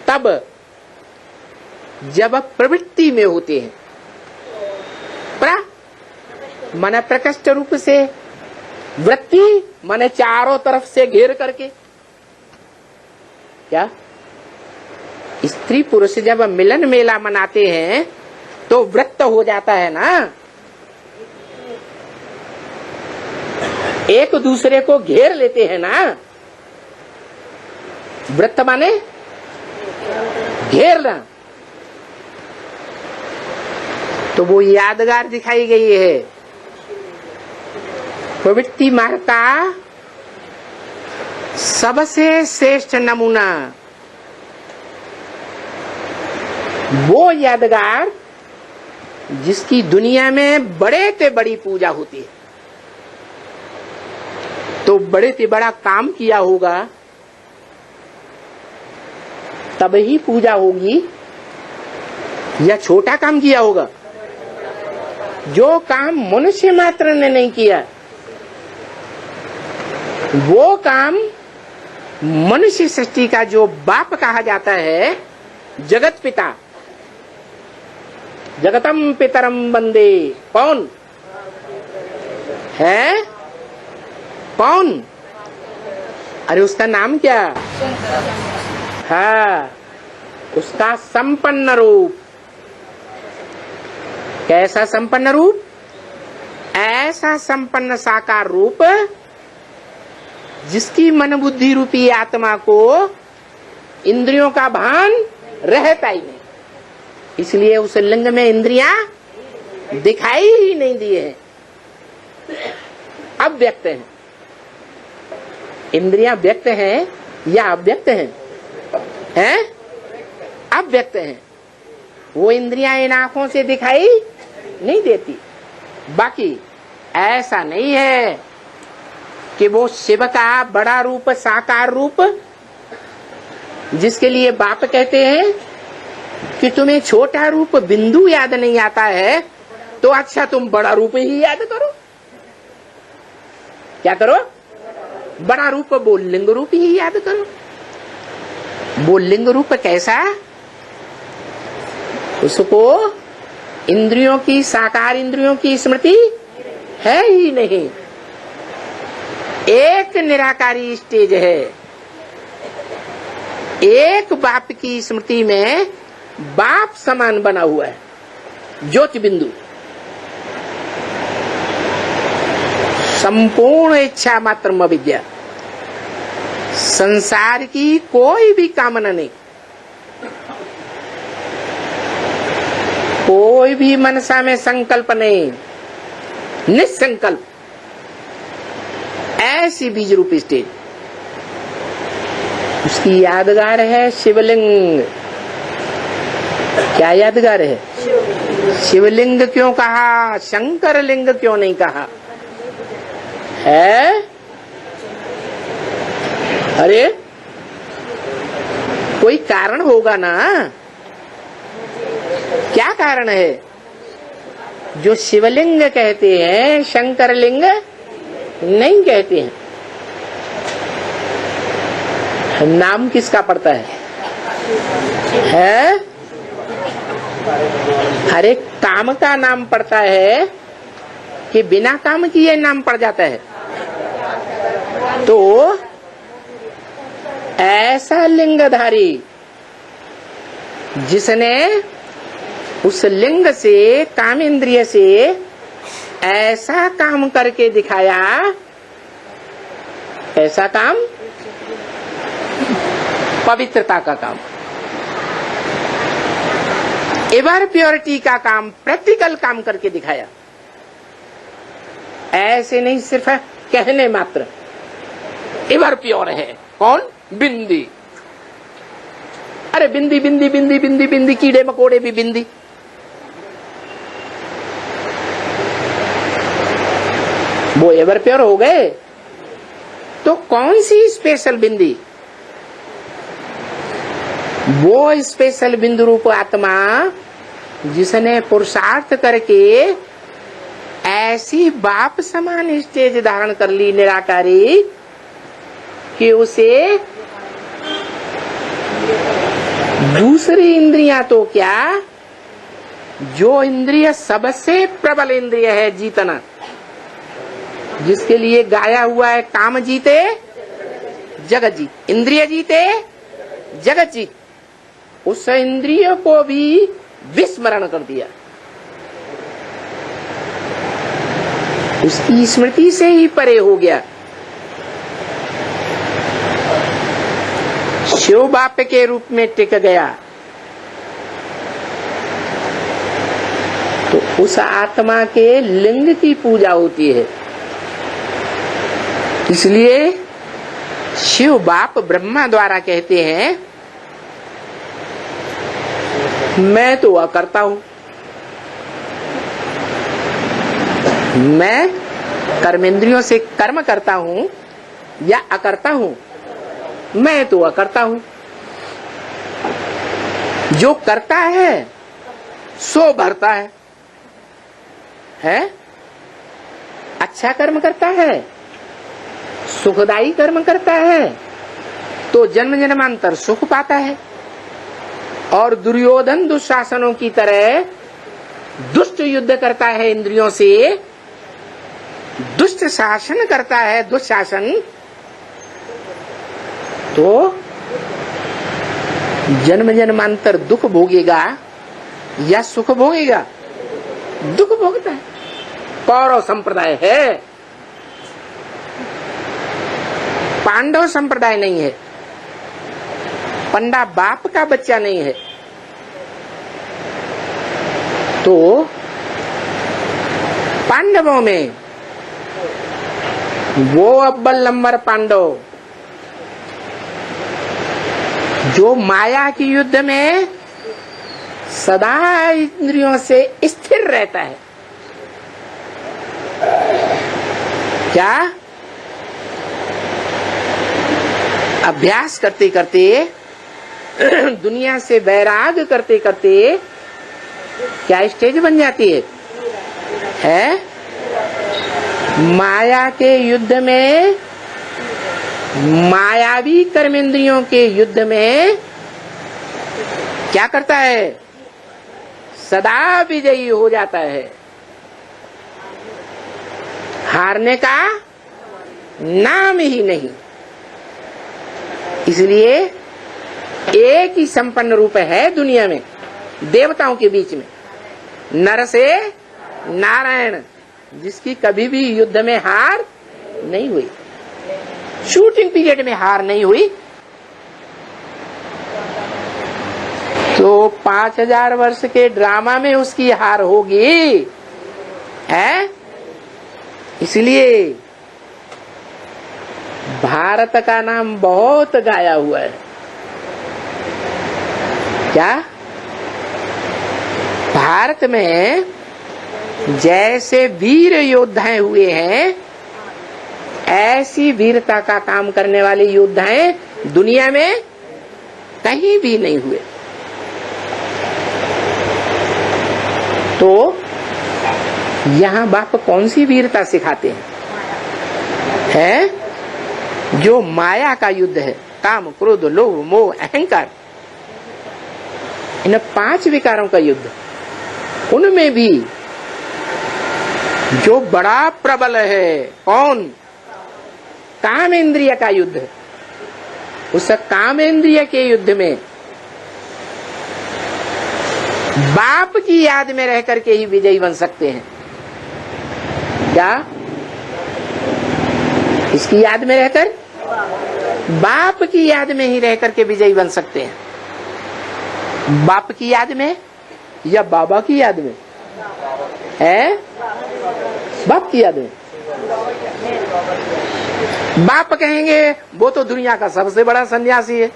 तब जब प्रवृत्ति में होते हैं, मन प्रकृष्ट रूप से, वृत्ति मन चारों तरफ से घेर करके। क्या स्त्री पुरुष जब मिलन मेला मनाते हैं तो व्रत हो जाता है ना, एक दूसरे को घेर लेते हैं ना। व्रत माने घेरना। तो वो यादगार दिखाई गई है। प्रवृत्ति मार्ग का सबसे श्रेष्ठ नमूना वो यादगार जिसकी दुनिया में बड़े से बड़ी पूजा होती है। तो बड़े से बड़ा काम किया होगा तब ही पूजा होगी, या छोटा काम किया होगा? जो काम मनुष्य मात्र ने नहीं किया, वो काम मनुष्य सृष्टि का जो बाप कहा जाता है, जगत पिता, जगतम पितरम वंदे, कौन है? कौन? अरे उसका नाम क्या? हाँ, उसका संपन्न रूप। कैसा संपन्न रूप? ऐसा संपन्न साकार रूप जिसकी मन बुद्धि रूपी आत्मा को इंद्रियों का भान रहता ही नहीं। इसलिए उस लिंग में इंद्रियां दिखाई ही नहीं दिए हैं, अव्यक्त हैं। इंद्रियां व्यक्त हैं या अव्यक्त हैं? अव्यक्त हैं। वो इंद्रियां इन आंखों से दिखाई नहीं देती। बाकी ऐसा नहीं है कि वो शिव का बड़ा रूप, साकार रूप, जिसके लिए बाप कहते हैं कि तुम्हें छोटा रूप बिंदु याद नहीं आता है, तो अच्छा तुम बड़ा रूप ही याद करो। क्या करो? बड़ा रूप, वो लिंग रूप ही याद करो। वो लिंग रूप कैसा? उसको इंद्रियों की, साकार इंद्रियों की स्मृति है ही नहीं। एक निराकारी स्टेज है, एक बाप की स्मृति में बाप समान बना हुआ है, ज्योति बिंदु। संपूर्ण इच्छा मात्र विद्या, संसार की कोई भी कामना नहीं, कोई भी मनसा में संकल्प नहीं, निसंकल्प। ऐसी बीज रूपी स्टेज। उसकी यादगार है शिवलिंग। क्या यादगार है? शिवलिंग क्यों कहा, शंकर लिंग क्यों नहीं कहा है? अरे कोई कारण होगा ना। क्या कारण है? जो शिवलिंग कहते हैं शंकर लिंग नहीं कहते हैं। नाम किसका पड़ता है? हर एक काम का नाम पड़ता है कि बिना काम किए नाम पड़ जाता है। तो ऐसा लिंगधारी जिसने उस लिंग से, काम इंद्रिय से ऐसा काम करके दिखाया, ऐसा काम पवित्रता का काम, एवर प्योरिटी का काम, प्रैक्टिकल काम करके दिखाया। ऐसे नहीं सिर्फ कहने मात्र एवर प्योर है। कौन? बिंदी। अरे बिंदी बिंदी बिंदी बिंदी बिंदी, कीड़े मकोड़े भी बिंदी। वो एवर प्योर हो गए। तो कौन सी स्पेशल बिंदी? वो स्पेशल बिंदु रूप आत्मा जिसने पुरुषार्थ करके ऐसी बाप समान स्टेज धारण कर ली निराकारी कि उसे दूसरी इंद्रियां तो क्या, जो इंद्रिय सबसे प्रबल इंद्रिय है जीतना, जिसके लिए गाया हुआ है काम जीते जगत जीत, इंद्रिय जीते जगत जीत, उस इंद्रिय को भी विस्मरण कर दिया। उसकी स्मृति से ही परे हो गया। शिव बाप के रूप में टिक गया। तो उस आत्मा के लिंग की पूजा होती है। इसलिए शिव बाप ब्रह्मा द्वारा कहते हैं, मैं तो अकर्ता हूं, मैं कर्मेंद्रियों से कर्म करता हूं या अकर्ता हूं, मैं तो अकर्ता हूं। जो करता है सो भरता है? अच्छा कर्म करता है, सुखदायी कर्म करता है तो जन्म जन्मांतर सुख पाता है। और दुर्योधन दुशासनों की तरह दुष्ट युद्ध करता है इंद्रियों से, दुष्ट शासन करता है, दुशासन, तो जन्म जन्मांतर दुख भोगेगा या सुख भोगेगा? दुख भोगता है। कौरव संप्रदाय है, पांडव संप्रदाय नहीं है, पंडा बाप का बच्चा नहीं है। तो पांडवों में वो अव्वल नंबर पांडव जो माया की युद्ध में सदा इंद्रियों से स्थिर रहता है। क्या? अभ्यास करते करते, दुनिया से वैराग करते करते क्या स्टेज बन जाती है? माया के युद्ध में, मायावी कर्मेंद्रियों के युद्ध में क्या करता है? सदा विजयी हो जाता है। हारने का नाम ही नहीं। इसलिए एक ही संपन्न रूप है दुनिया में, देवताओं के बीच में, नर से नारायण, जिसकी कभी भी युद्ध में हार नहीं हुई, शूटिंग पीरियड में हार नहीं हुई। तो 5000 वर्ष के ड्रामा में उसकी हार होगी है। इसलिए भारत का नाम बहुत गाया हुआ है। क्या भारत में जैसे वीर योद्धाएं हुए हैं, ऐसी वीरता का काम करने वाले योद्धाएं दुनिया में कहीं भी नहीं हुए। तो यहाँ बाप कौन सी वीरता सिखाते हैं? जो माया का युद्ध है, काम क्रोध लोभ मोह अहंकार, इन 5 विकारों का युद्ध, उनमें भी जो बड़ा प्रबल है कौन? काम इंद्रिय का युद्ध। उस काम इंद्रिय के युद्ध में बाप की याद में रह करके ही विजयी बन सकते हैं। क्या इसकी याद में रहकर? बाप की याद में ही रह करके विजयी बन सकते हैं। बाप की याद में या बाबा की याद में? है बाप की याद में। बाप कहेंगे वो तो दुनिया का सबसे बड़ा सन्यासी है।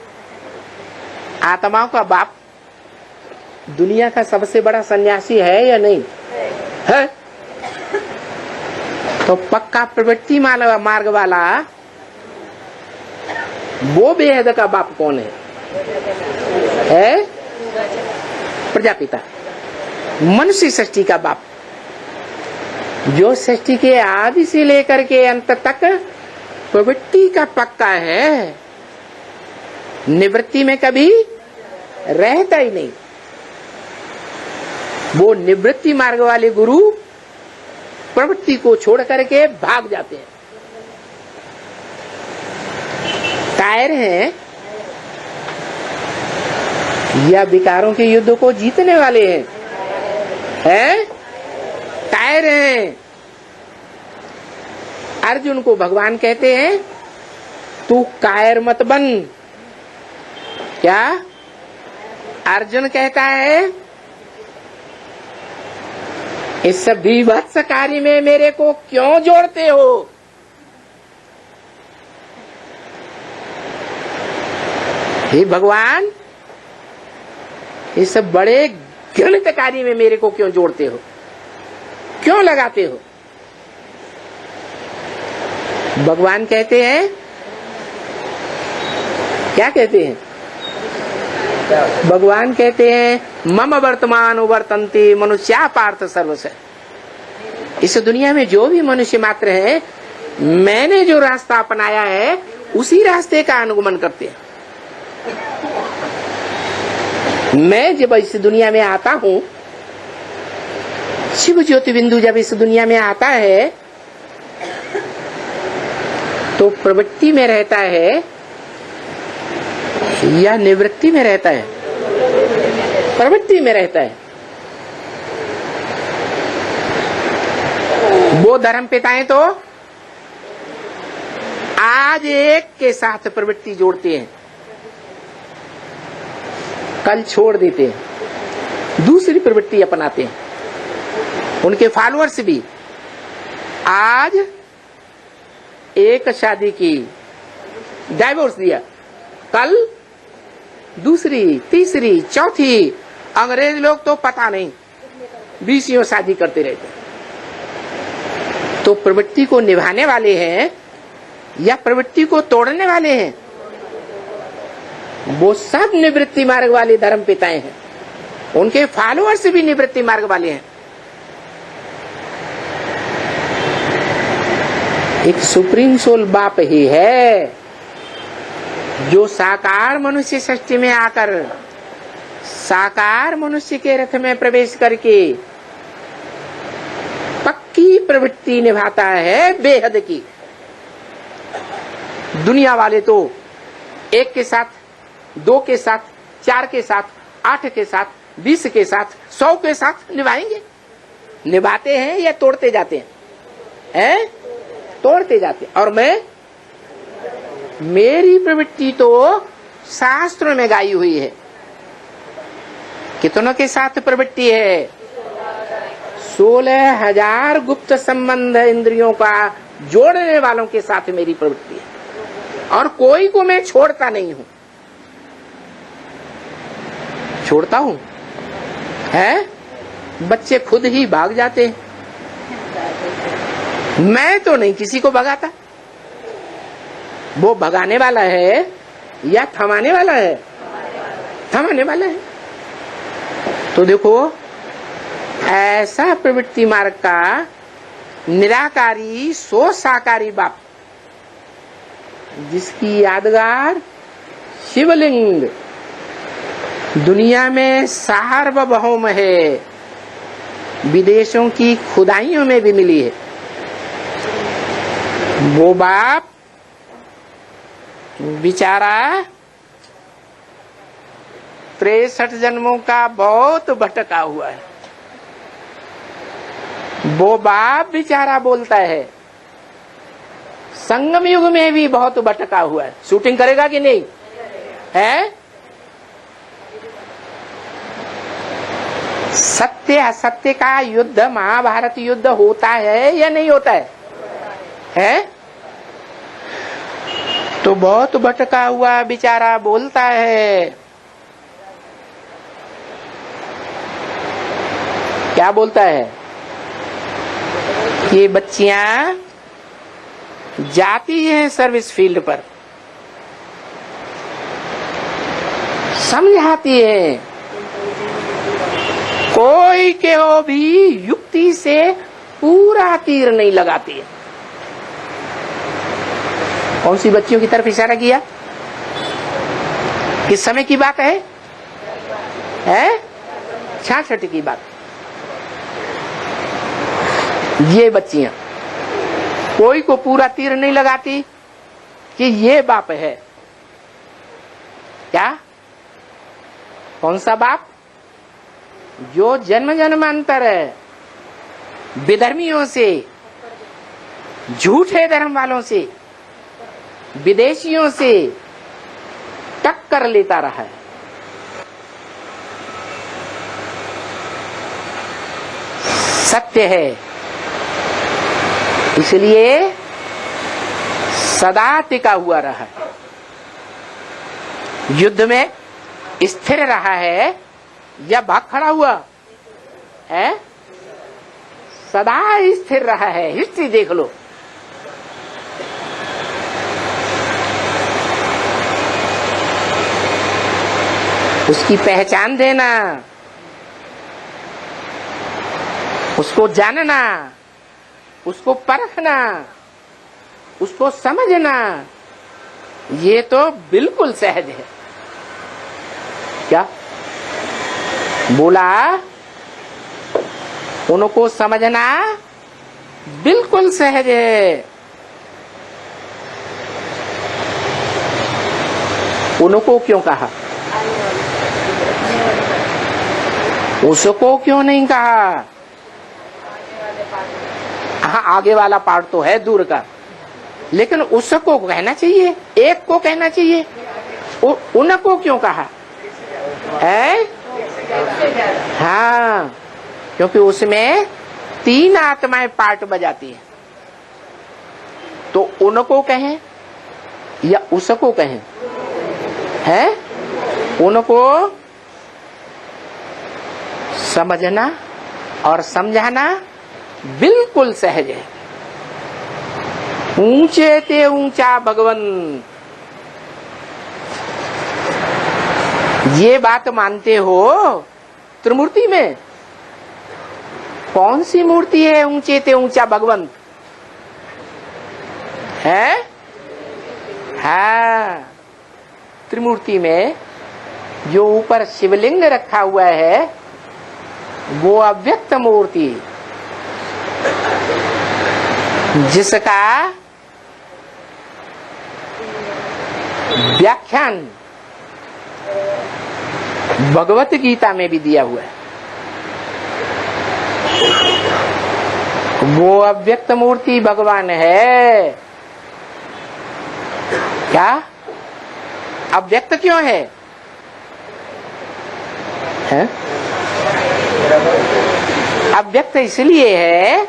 आत्माओं का बाप दुनिया का सबसे बड़ा सन्यासी है या नहीं है? तो पक्का प्रवृत्ति मार्ग वाला वो बेहद का बाप कौन है? प्रजापिता, मनुष्य सृष्टि का बाप, जो सृष्टि के आदि से लेकर के अंत तक प्रवृत्ति का पक्का है, निवृत्ति में कभी रहता ही नहीं। वो निवृत्ति मार्ग वाले गुरु प्रवृत्ति को छोड़ करके भाग जाते हैं। कायर हैं या विकारों के युद्ध को जीतने वाले हैं? कायर हैं। अर्जुन को भगवान कहते हैं तू कायर मत बन। क्या अर्जुन कहता है? इस बीभत्स कार्य में मेरे को क्यों जोड़ते हो? हे भगवान, इस बड़े घृणित कार्य में मेरे को क्यों जोड़ते हो, क्यों लगाते हो? भगवान कहते हैं, क्या कहते हैं? भगवान कहते हैं मम वर्तमान वर्तन्ते मनुष्या पार्थ सर्वश। इस दुनिया में जो भी मनुष्य मात्र है, मैंने जो रास्ता अपनाया है उसी रास्ते का अनुगमन करते हैं। मैं जब इस दुनिया में आता हूं, शिव ज्योति बिंदु जब इस दुनिया में आता है तो प्रवृत्ति में रहता है या निवृत्ति में रहता है? प्रवृत्ति में रहता है। वो धर्म पिताएं तो आज एक के साथ प्रवृत्ति जोड़ते हैं, कल छोड़ देते हैं, दूसरी प्रवृत्ति अपनाते हैं। उनके फॉलोअर्स भी आज एक शादी की, डाइवोर्स दिया, कल दूसरी, तीसरी, चौथी। अंग्रेज लोग तो पता नहीं 20 शादी करते रहते। तो प्रवृत्ति को निभाने वाले हैं या प्रवृत्ति को तोड़ने वाले हैं? वो सब निवृत्ति मार्ग वाले धर्म पिताएं हैं। उनके फॉलोअर्स भी निवृत्ति मार्ग वाले हैं। एक सुप्रीम सोल बाप ही है जो साकार मनुष्य सृष्टि में आकर साकार मनुष्य के रथ में प्रवेश करके पक्की प्रवृत्ति निभाता है, बेहद की। दुनिया वाले तो 1 के साथ, 2 के साथ, 4 के साथ, 8 के साथ, 20 के साथ, 100 के साथ निभाएंगे। निभाते हैं या तोड़ते जाते हैं? तोड़ते जाते हैं। और मैं, मेरी प्रवृत्ति तो शास्त्रों में गाई हुई है। कितनों के साथ प्रवृत्ति है? 16,000 गुप्त संबंध इंद्रियों का जोड़ने वालों के साथ मेरी प्रवृत्ति है। और कोई को मैं छोड़ता नहीं हूं। छोड़ता हूं है? बच्चे खुद ही भाग जाते हैं। मैं तो नहीं किसी को भगाता। वो भगाने वाला है या थमाने वाला है? थमाने वाला है। तो देखो, ऐसा प्रवृत्ति मार्ग का निराकारी सो साकारी बाप, जिसकी यादगार शिवलिंग दुनिया में सार्वभौम है, विदेशों की खुदाइयों में भी मिली है। वो बाप बेचारा 63 जन्मों का बहुत भटका हुआ है। वो बाप बेचारा बोलता है संगम युग में भी बहुत भटका हुआ है। शूटिंग करेगा कि नहीं है? सत्य असत्य का युद्ध, महाभारत युद्ध होता है या नहीं होता है? तो बहुत भटका हुआ बेचारा बोलता है, क्या बोलता है? ये बच्चियां जाती हैं सर्विस फील्ड पर, समझाती है, कोई के हो भी युक्ति से पूरा तीर नहीं लगाती है। कौन सी बच्चियों की तरफ इशारा किया? किस समय की बात है? 66 की बात। ये बच्चियां कोई को पूरा तीर नहीं लगाती कि ये बाप है। क्या? कौन सा बाप? जो जन्म जन्मांतर विधर्मियों से, झूठे धर्म वालों से, विदेशियों से टक्कर लेता रहा है। सत्य है, इसलिए सदा टिका हुआ रहा है, युद्ध में स्थिर रहा है या भाग खड़ा हुआ है? सदा स्थिर रहा है। हिस्ट्री देख लो। उसकी पहचान देना, उसको जानना, उसको परखना, उसको समझना, ये तो बिल्कुल सहज है। क्या बोला? उनको समझना बिल्कुल सहज है। उनको क्यों कहा? उसको क्यों नहीं कहा? हाँ, आगे वाला पार्ट तो है दूर का, लेकिन उसको कहना चाहिए, एक को कहना चाहिए। उनको क्यों कहा है? हाँ, क्योंकि उसमें 3 आत्माएं पार्ट बजाती हैं। तो उनको कहें या उसको कहें? है? उनको समझना और समझाना बिल्कुल सहज है। ऊंचे ते ऊंचा भगवन, ये बात मानते हो त्रिमूर्ति में? कौन सी मूर्ति है ऊंचे ते ऊंचा भगवंत है? हाँ, त्रिमूर्ति में जो ऊपर शिवलिंग रखा हुआ है वो अव्यक्त मूर्ति, जिसका व्याख्यान भगवत गीता में भी दिया हुआ है। वो अव्यक्त मूर्ति भगवान है। क्या? अव्यक्त क्यों है? अव्यक्त इसलिए है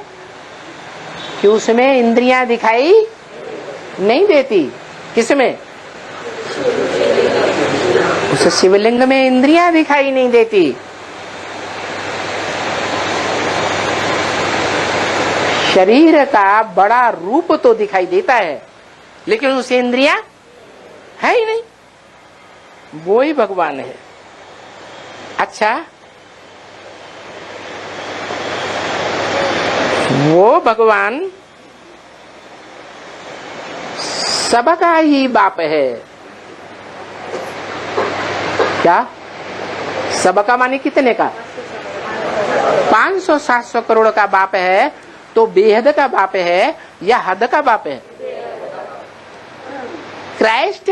कि उसमें इंद्रियां दिखाई नहीं देती। किसमें? उस शिवलिंग में इंद्रियां दिखाई नहीं देती। शरीर का बड़ा रूप तो दिखाई देता है, लेकिन उसे इंद्रियां है ही नहीं। वो ही भगवान है। अच्छा, वो भगवान सबका ही बाप है। क्या? सबका माने कितने का? 500-700 करोड़ का बाप है। तो बेहद का बाप है या हद का बाप है? क्राइस्ट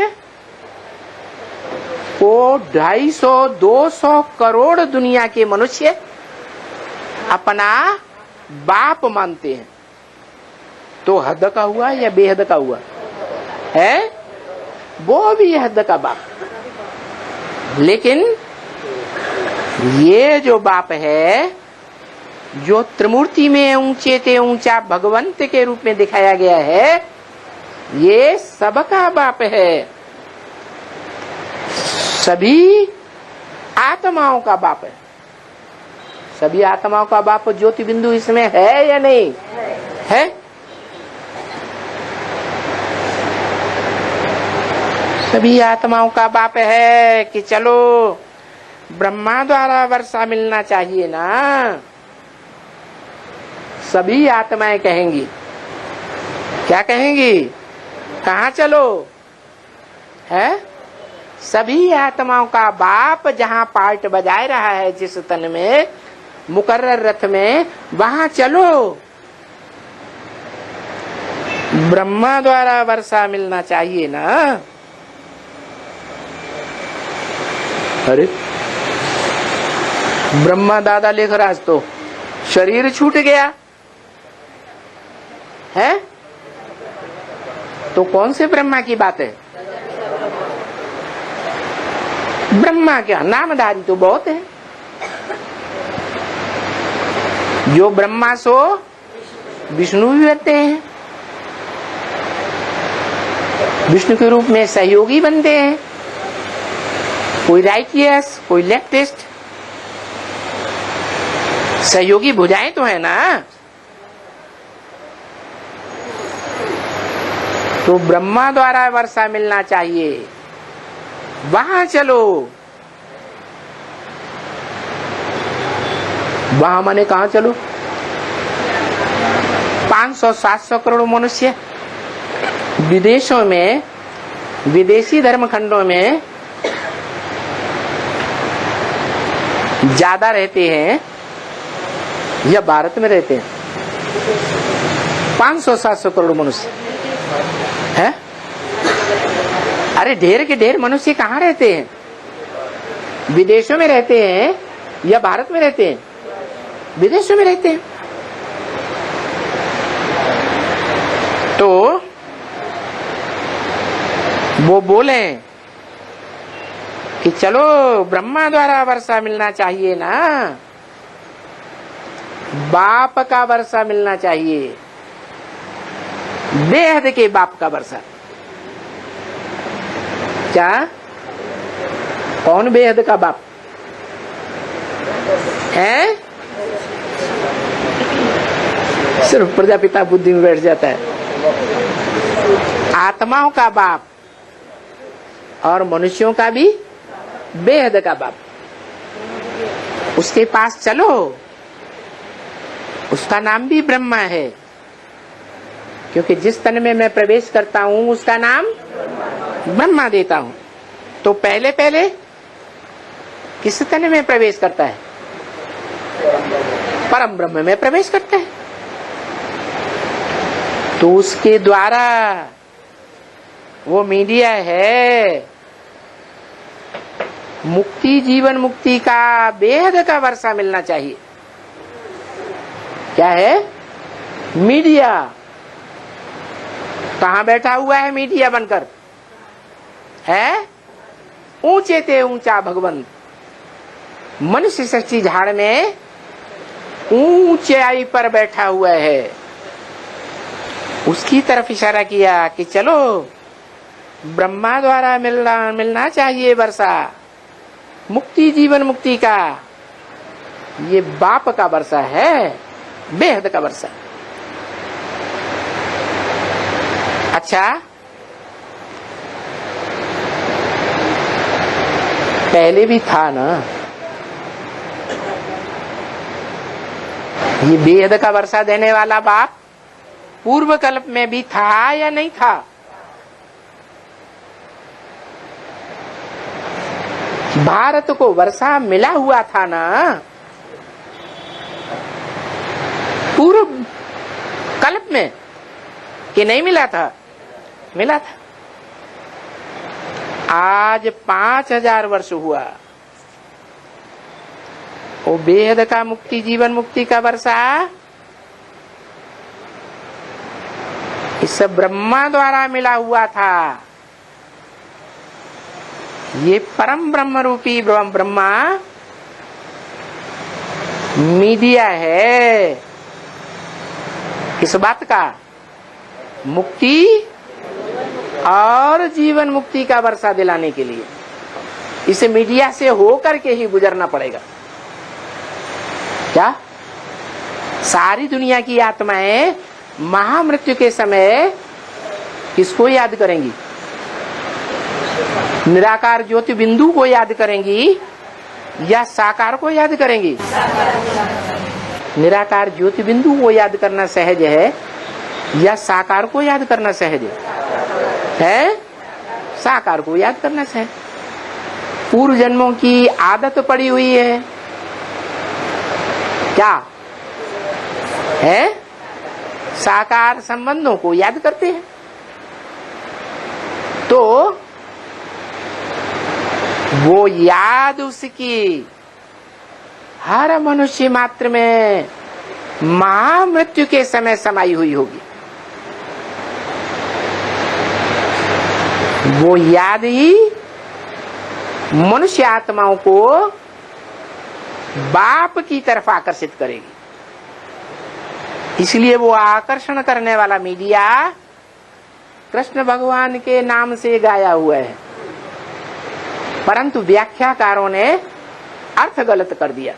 को 250-200 करोड़ दुनिया के मनुष्य अपना बाप मानते हैं। तो हद का हुआ या बेहद का हुआ है? वो भी हद का बाप। लेकिन ये जो बाप है, जो त्रिमूर्ति में ऊंचे ते ऊंचा भगवंत के रूप में दिखाया गया है, ये सबका बाप है। सभी आत्माओं का बाप है। सभी आत्माओं का बाप ज्योति बिंदु इसमें है या नहीं है? सभी आत्माओं का बाप है कि चलो ब्रह्मा द्वारा वर्षा मिलना चाहिए ना। सभी आत्माएं कहेंगी। क्या कहेंगी? कहाँ चलो है? सभी आत्माओं का बाप जहाँ पार्ट बजाए रहा है, जिस तन में मुकर्रर रथ में, वहां चलो। ब्रह्मा द्वारा वर्षा मिलना चाहिए ना। अरे ब्रह्मा दादा लेख राज तो शरीर छूट गया है। तो कौन से ब्रह्मा की बात है? ब्रह्मा क्या नामधारी तो बहुत है। जो ब्रह्मा सो विष्णु भी बनते हैं, विष्णु के रूप में सहयोगी बनते हैं। कोई राइटियस, कोई लेफ्टिस्ट। सहयोगी भुजाएं तो है ना। तो ब्रह्मा द्वारा वर्षा मिलना चाहिए, वहां चलो। वहां माने कहां चलो? 500-700 करोड़ मनुष्य विदेशों में, विदेशी धर्मखंडों में ज्यादा रहते हैं या भारत में रहते हैं? 500-700 करोड़ मनुष्य है। अरे ढेर के ढेर मनुष्य कहाँ रहते हैं? विदेशों में रहते हैं या भारत में रहते हैं? विदेशों में रहते हैं। तो वो बोले कि चलो ब्रह्मा द्वारा वर्षा मिलना चाहिए ना। बाप का वर्षा मिलना चाहिए, बेहद के बाप का वर्षा। क्या? कौन बेहद का बाप है? सिर्फ प्रजापिता बुद्धि में बैठ जाता है। आत्माओं का बाप और मनुष्यों का भी बेहद का बाप। उसके पास चलो। उसका नाम भी ब्रह्मा है, क्योंकि जिस तन में मैं प्रवेश करता हूं उसका नाम ब्रह्मा देता हूं। तो पहले पहले किस तन में प्रवेश करता है? परम ब्रह्म में प्रवेश करता है। तो उसके द्वारा वो मीडिया है। मुक्ति, जीवन मुक्ति का बेहद का वर्षा मिलना चाहिए। क्या है? मीडिया। कहां बैठा हुआ है मीडिया बनकर? है ऊंचे ते ऊंचा भगवंत मनुष्य सृष्टि झाड़ में ऊंचाई पर बैठा हुआ है। उसकी तरफ इशारा किया कि चलो ब्रह्मा द्वारा मिलना चाहिए वर्षा, मुक्ति जीवन मुक्ति का। ये बाप का वर्षा है, बेहद का वर्षा। अच्छा, पहले भी था ना ये बेहद का वर्षा देने वाला बाप? पूर्व कल्प में भी था या नहीं था? भारत को वर्षा मिला हुआ था ना पूर्व कल्प में, कि नहीं मिला था? मिला था। आज 5000 वर्ष हुआ, वो बेहद का मुक्ति जीवन मुक्ति का वर्षा इस ब्रह्मा द्वारा मिला हुआ था। ये परम ब्रह्म रूपी ब्रह्मा मीडिया है इस बात का, मुक्ति और जीवन मुक्ति का वर्षा दिलाने के लिए। इस मीडिया से होकर के ही गुजरना पड़ेगा। क्या सारी दुनिया की आत्माएं महामृत्यु के समय किसको याद करेंगी? निराकार ज्योति बिंदु को याद करेंगी या साकार को याद करेंगी? निराकार ज्योति बिंदु को याद करना सहज है या साकार को याद करना सहज है? साकार को याद करना सहज। पूर्व जन्मों की आदत पड़ी हुई है, क्या है? साकार संबंधों को याद करते हैं। तो वो याद उसकी हर मनुष्य मात्र में महामृत्यु के समय समाई हुई होगी। वो याद ही मनुष्य आत्माओं को बाप की तरफ आकर्षित करेगी। इसलिए वो आकर्षण करने वाला मीडिया कृष्ण भगवान के नाम से गाया हुआ है, परंतु व्याख्याकारों ने अर्थ गलत कर दिया।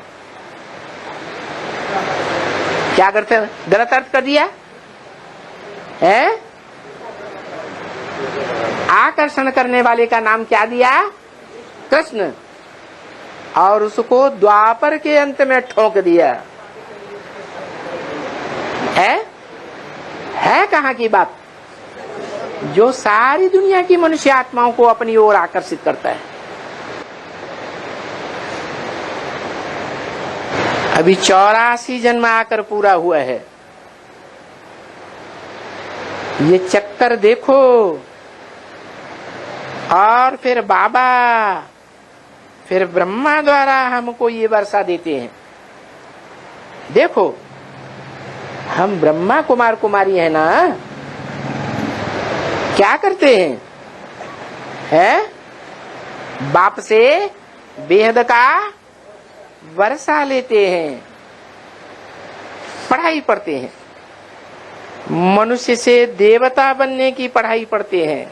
क्या करते? गलत अर्थ कर दिया है। आकर्षण करने वाले का नाम क्या दिया? कृष्ण, और उसको द्वापर के अंत में ठोक दिया। है कहाँ की बात? जो सारी दुनिया की मनुष्य आत्माओं को अपनी ओर आकर्षित करता है। अभी 84 जन्म आकर पूरा हुआ है। ये चक्कर देखो। और फिर बाबा, फिर ब्रह्मा द्वारा हमको ये वर्षा देते हैं। देखो, हम ब्रह्मा कुमार कुमारी है ना, क्या करते हैं? बाप से बेहद का वर्षा लेते हैं, पढ़ाई पढ़ते हैं, मनुष्य से देवता बनने की पढ़ाई पढ़ते हैं,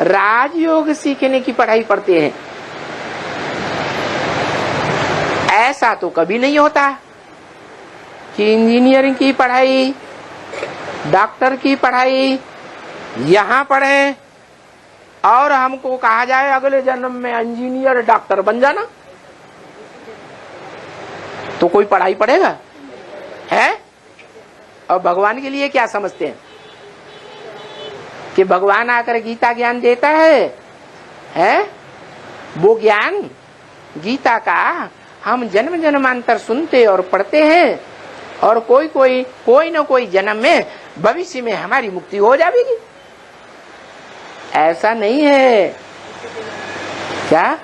राजयोग सीखने की पढ़ाई पढ़ते हैं। ऐसा तो कभी नहीं होता कि इंजीनियरिंग की पढ़ाई, डॉक्टर की पढ़ाई यहाँ पढ़े और हमको कहा जाए अगले जन्म में इंजीनियर डॉक्टर बन जाना। तो कोई पढ़ाई पढ़ेगा? है? और भगवान के लिए क्या समझते हैं कि भगवान आकर गीता ज्ञान देता है? वो ज्ञान गीता का हम जन्म जन्मांतर सुनते और पढ़ते हैं, और कोई न कोई जन्म में भविष्य में हमारी मुक्ति हो जाएगी। ऐसा नहीं है। क्या?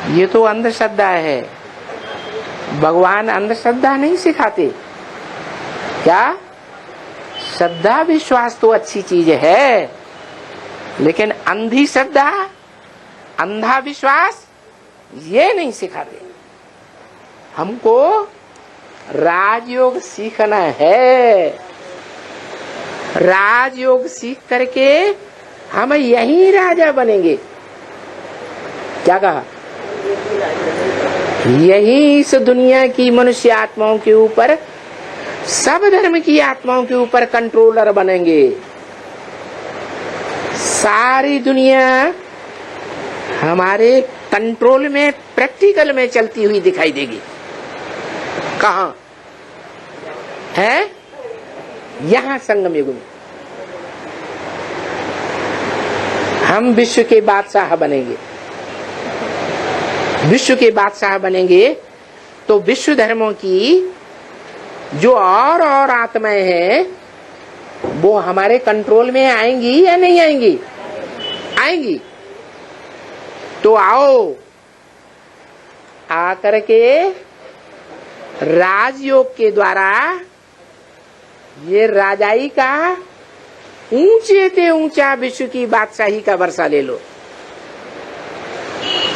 ये तो अंधश्रद्धा है। भगवान अंधश्रद्धा नहीं सिखाते। क्या? श्रद्धा विश्वास तो अच्छी चीज है, लेकिन अंधी श्रद्धा, अंधा विश्वास ये नहीं सिखाते। हमको राजयोग सीखना है। राजयोग सीख करके हम यही राजा बनेंगे। क्या कहा? यही इस दुनिया की मनुष्य आत्माओं के ऊपर, सब धर्म की आत्माओं के ऊपर कंट्रोलर बनेंगे। सारी दुनिया हमारे कंट्रोल में, प्रैक्टिकल में चलती हुई दिखाई देगी। कहां है? यहां संगम युग में हम विश्व के बादशाह बनेंगे। विश्व के बादशाह बनेंगे तो विश्व धर्मों की जो और आत्माएं हैं वो हमारे कंट्रोल में आएंगी या नहीं आएंगी? आएंगी। तो आओ, आकर के राजयोग के द्वारा ये राजाई का ऊंचे से ऊंचा विश्व की बादशाही का वर्षा ले लो।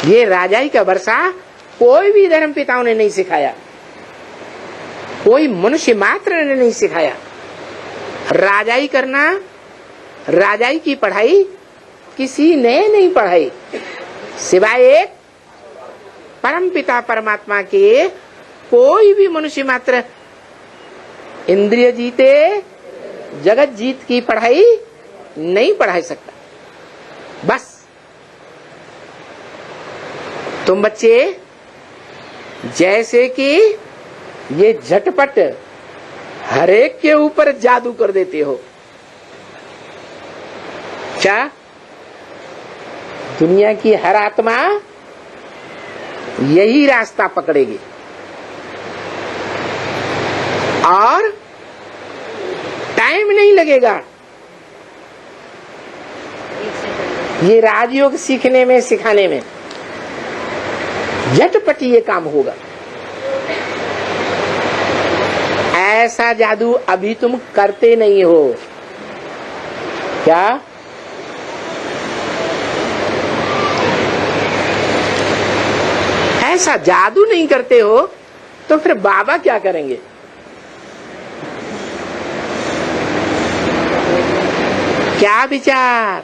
ये राजाई का वर्षा कोई भी धर्म पिताओं ने नहीं सिखाया, कोई मनुष्य मात्र ने नहीं सिखाया। राजाई करना, राजाई की पढ़ाई किसी ने नहीं पढ़ाई सिवाय एक परम पिता परमात्मा के। कोई भी मनुष्य मात्र इंद्रिय जीते जगत जीत की पढ़ाई नहीं पढ़ा सकता। बस तुम बच्चे जैसे कि ये झटपट हरेक के ऊपर जादू कर देते हो। क्या दुनिया की हर आत्मा यही रास्ता पकड़ेगी और टाइम नहीं लगेगा। ये राजयोग सीखने में, सिखाने में झटपट ये काम होगा। ऐसा जादू अभी तुम करते नहीं हो। क्या? ऐसा जादू नहीं करते हो तो फिर बाबा क्या करेंगे? क्या विचार?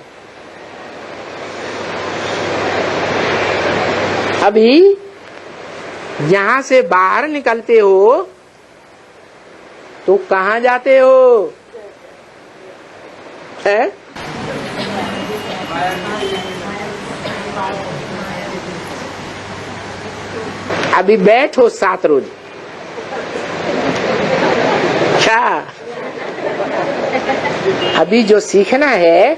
अभी यहां से बाहर निकलते हो तो कहां जाते हो? है? अभी बैठो 7 रोज। क्या? अभी जो सीखना है,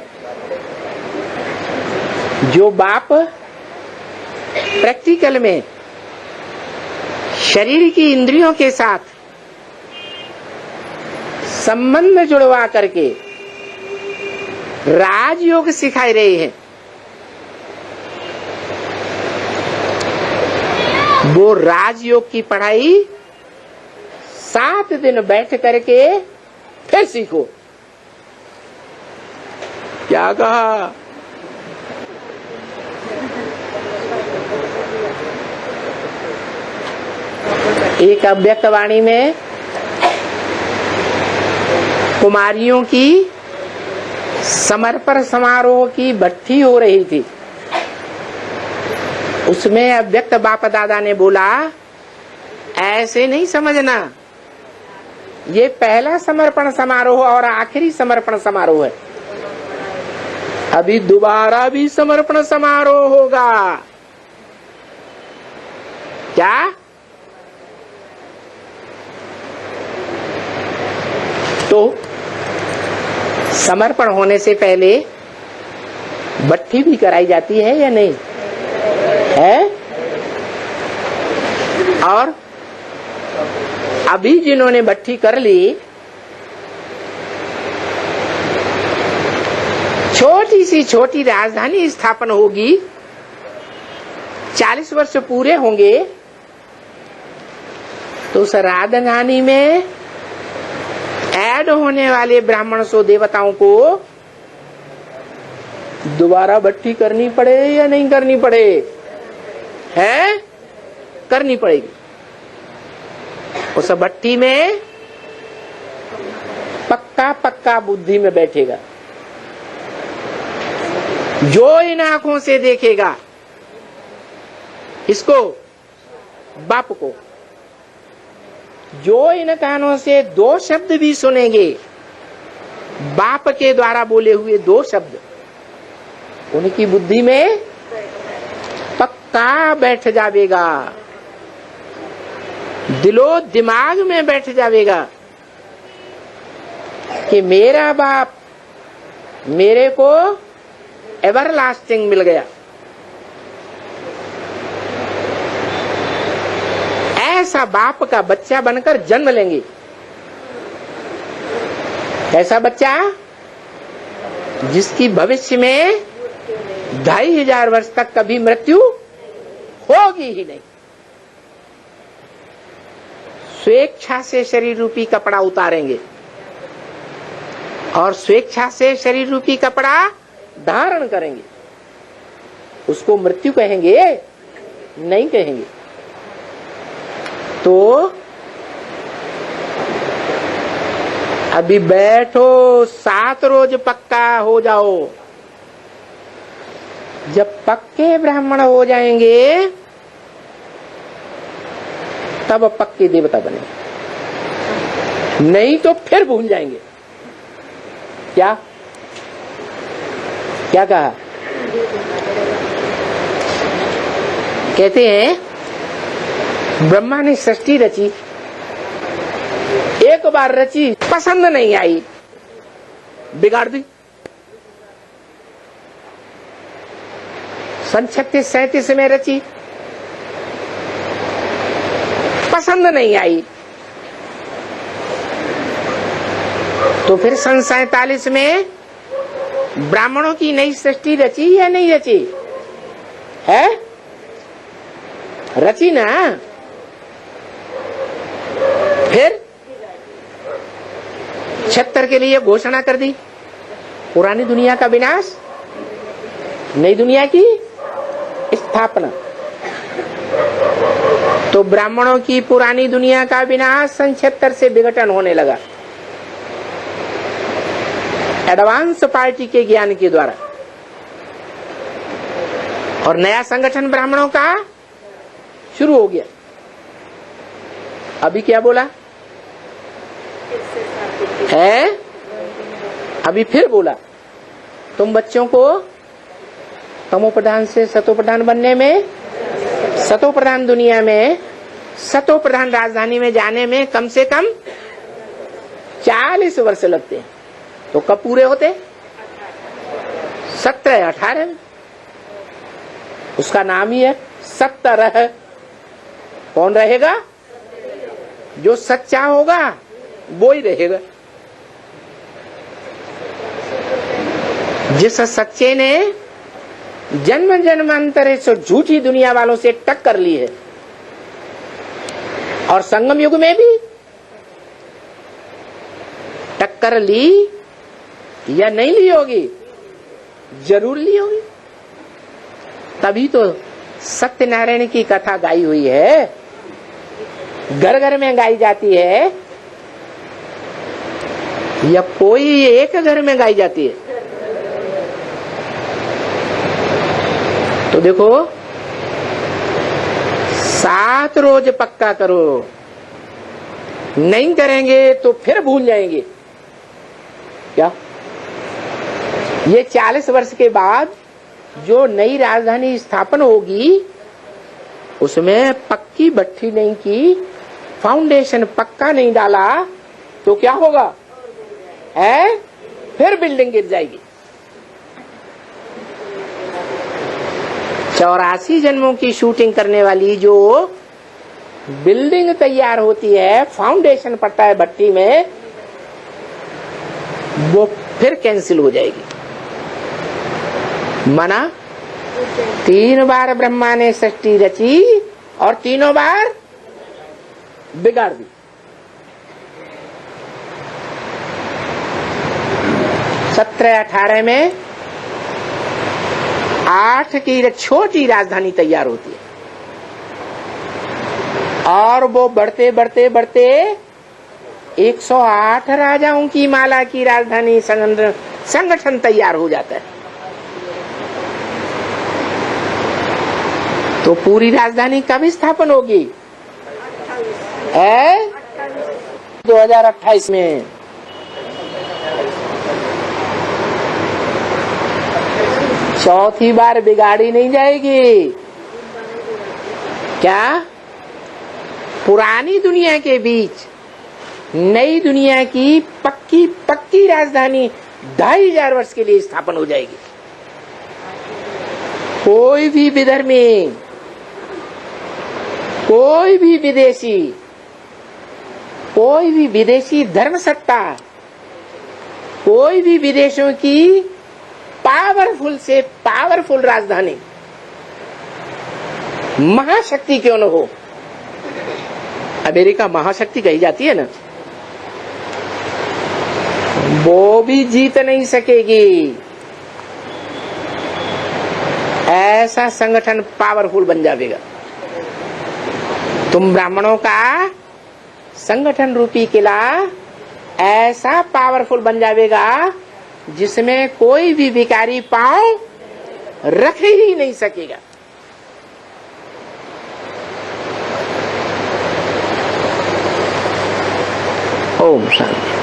जो बाप प्रैक्टिकल में शरीर की इंद्रियों के साथ संबंध जुड़वा करके राजयोग सिखाए रहे हैं, वो राजयोग की पढ़ाई 7 दिन बैठ करके फिर सीखो। क्या कहा? एक अव्यक्त वाणी में कुमारियों की समर्पण समारोह की भट्ठी हो रही थी। उसमें अव्यक्त बाप दादा ने बोला, ऐसे नहीं समझना, ये पहला समर्पण समारोह और आखिरी समर्पण समारोह है। अभी दोबारा भी समर्पण समारोह होगा। क्या? तो समर्पण होने से पहले भट्ठी भी कराई जाती है या नहीं है? और अभी जिन्होंने भट्ठी कर ली, छोटी सी छोटी राजधानी स्थापन होगी, 40 वर्ष पूरे होंगे तो उस राजधानी में ऐड होने वाले ब्राह्मण सो देवताओं को दोबारा भट्ठी करनी पड़े या नहीं करनी पड़े? है? करनी पड़ेगी। उस भट्ठी में पक्का पक्का बुद्धि में बैठेगा। जो इन आंखों से देखेगा इसको, बाप को, जो इन कानों से दो शब्द भी सुनेंगे, बाप के द्वारा बोले हुए दो शब्द, उनकी बुद्धि में पक्का बैठ जावेगा, दिलो दिमाग में बैठ जावेगा कि मेरा बाप मेरे को एवरलास्टिंग मिल गया। ऐसा बाप का बच्चा बनकर जन्म लेंगे। ऐसा बच्चा जिसकी भविष्य में 2500 वर्ष तक कभी मृत्यु होगी ही नहीं। स्वेच्छा से शरीर रूपी कपड़ा उतारेंगे और स्वेच्छा से शरीर रूपी कपड़ा धारण करेंगे। उसको मृत्यु कहेंगे? नहीं कहेंगे। तो अभी बैठो, 7 रोज पक्का हो जाओ। जब पक्के ब्राह्मण हो जाएंगे तब पक्के देवता बनेंगे, नहीं तो फिर भूल जाएंगे। क्या क्या कहा? कहते हैं ब्रह्मा ने सृष्टि रची, एक बार रची, पसंद नहीं आई, बिगाड़ दी। 36-37 में रची, पसंद नहीं आई, तो फिर 47 में ब्राह्मणों की नई सृष्टि रची या नहीं रची? है रची ना। फिर 76 के लिए घोषणा कर दी, पुरानी दुनिया का विनाश, नई दुनिया की स्थापना। तो ब्राह्मणों की पुरानी दुनिया का विनाश 76 से विघटन होने लगा, एडवांस पार्टी के ज्ञान के द्वारा, और नया संगठन ब्राह्मणों का शुरू हो गया। अभी क्या बोला है? अभी फिर बोला, तुम बच्चों को तमोप्रधान से सतोप्रधान बनने में, सतोप्रधान दुनिया में, सतोप्रधान राजधानी में जाने में कम से कम 40 वर्ष लगते हैं। तो कब पूरे होते? 17-18 में। उसका नाम ही है 17। कौन रहेगा? जो सच्चा होगा वो ही रहेगा। जिस सच्चे ने जन्म जन्मांतर से झूठी दुनिया वालों से टक्कर ली है, और संगम युग में भी टक्कर ली या नहीं ली होगी, जरूर ली होगी। तभी तो सत्यनारायण की कथा गाई हुई है, घर घर में गाई जाती है, या कोई एक घर में गाई जाती है। तो देखो, 7 रोज पक्का करो, नहीं करेंगे तो फिर भूल जाएंगे। क्या ये 40 वर्ष के बाद जो नई राजधानी स्थापन होगी, उसमें पक्की भट्ठी नहीं की, फाउंडेशन पक्का नहीं डाला, तो क्या होगा? है फिर बिल्डिंग गिर जाएगी। 84 जन्मों की शूटिंग करने वाली जो बिल्डिंग तैयार होती है, फाउंडेशन पड़ता है भट्टी में, वो फिर कैंसिल हो जाएगी। माना 3 बार ब्रह्मा ने सृष्टि रची और तीनों बार बिगाड़ दी। 17-18 में 8 की छोटी राजधानी तैयार होती है, और वो बढ़ते बढ़ते बढ़ते 108 राजाओं की माला की राजधानी संगठन तैयार हो जाता है। तो पूरी राजधानी कब स्थापन होगी? 2028 में। चौथी बार बिगाड़ी नहीं जाएगी। क्या? पुरानी दुनिया के बीच नई दुनिया की पक्की राजधानी 2500 वर्ष के लिए स्थापन हो जाएगी। कोई भी विधर्मी, कोई भी विदेशी धर्म सत्ता, कोई भी विदेशों की पावरफुल से पावरफुल राजधानी, महाशक्ति क्यों न हो, अमेरिका महाशक्ति कही जाती है ना, वो भी जीत नहीं सकेगी। ऐसा संगठन पावरफुल बन जाएगा। तुम ब्राह्मणों का संगठन रूपी किला ऐसा पावरफुल बन जाएगा जिसमें कोई भी भिखारी पांव रख ही नहीं सकेगा। ओम शांति।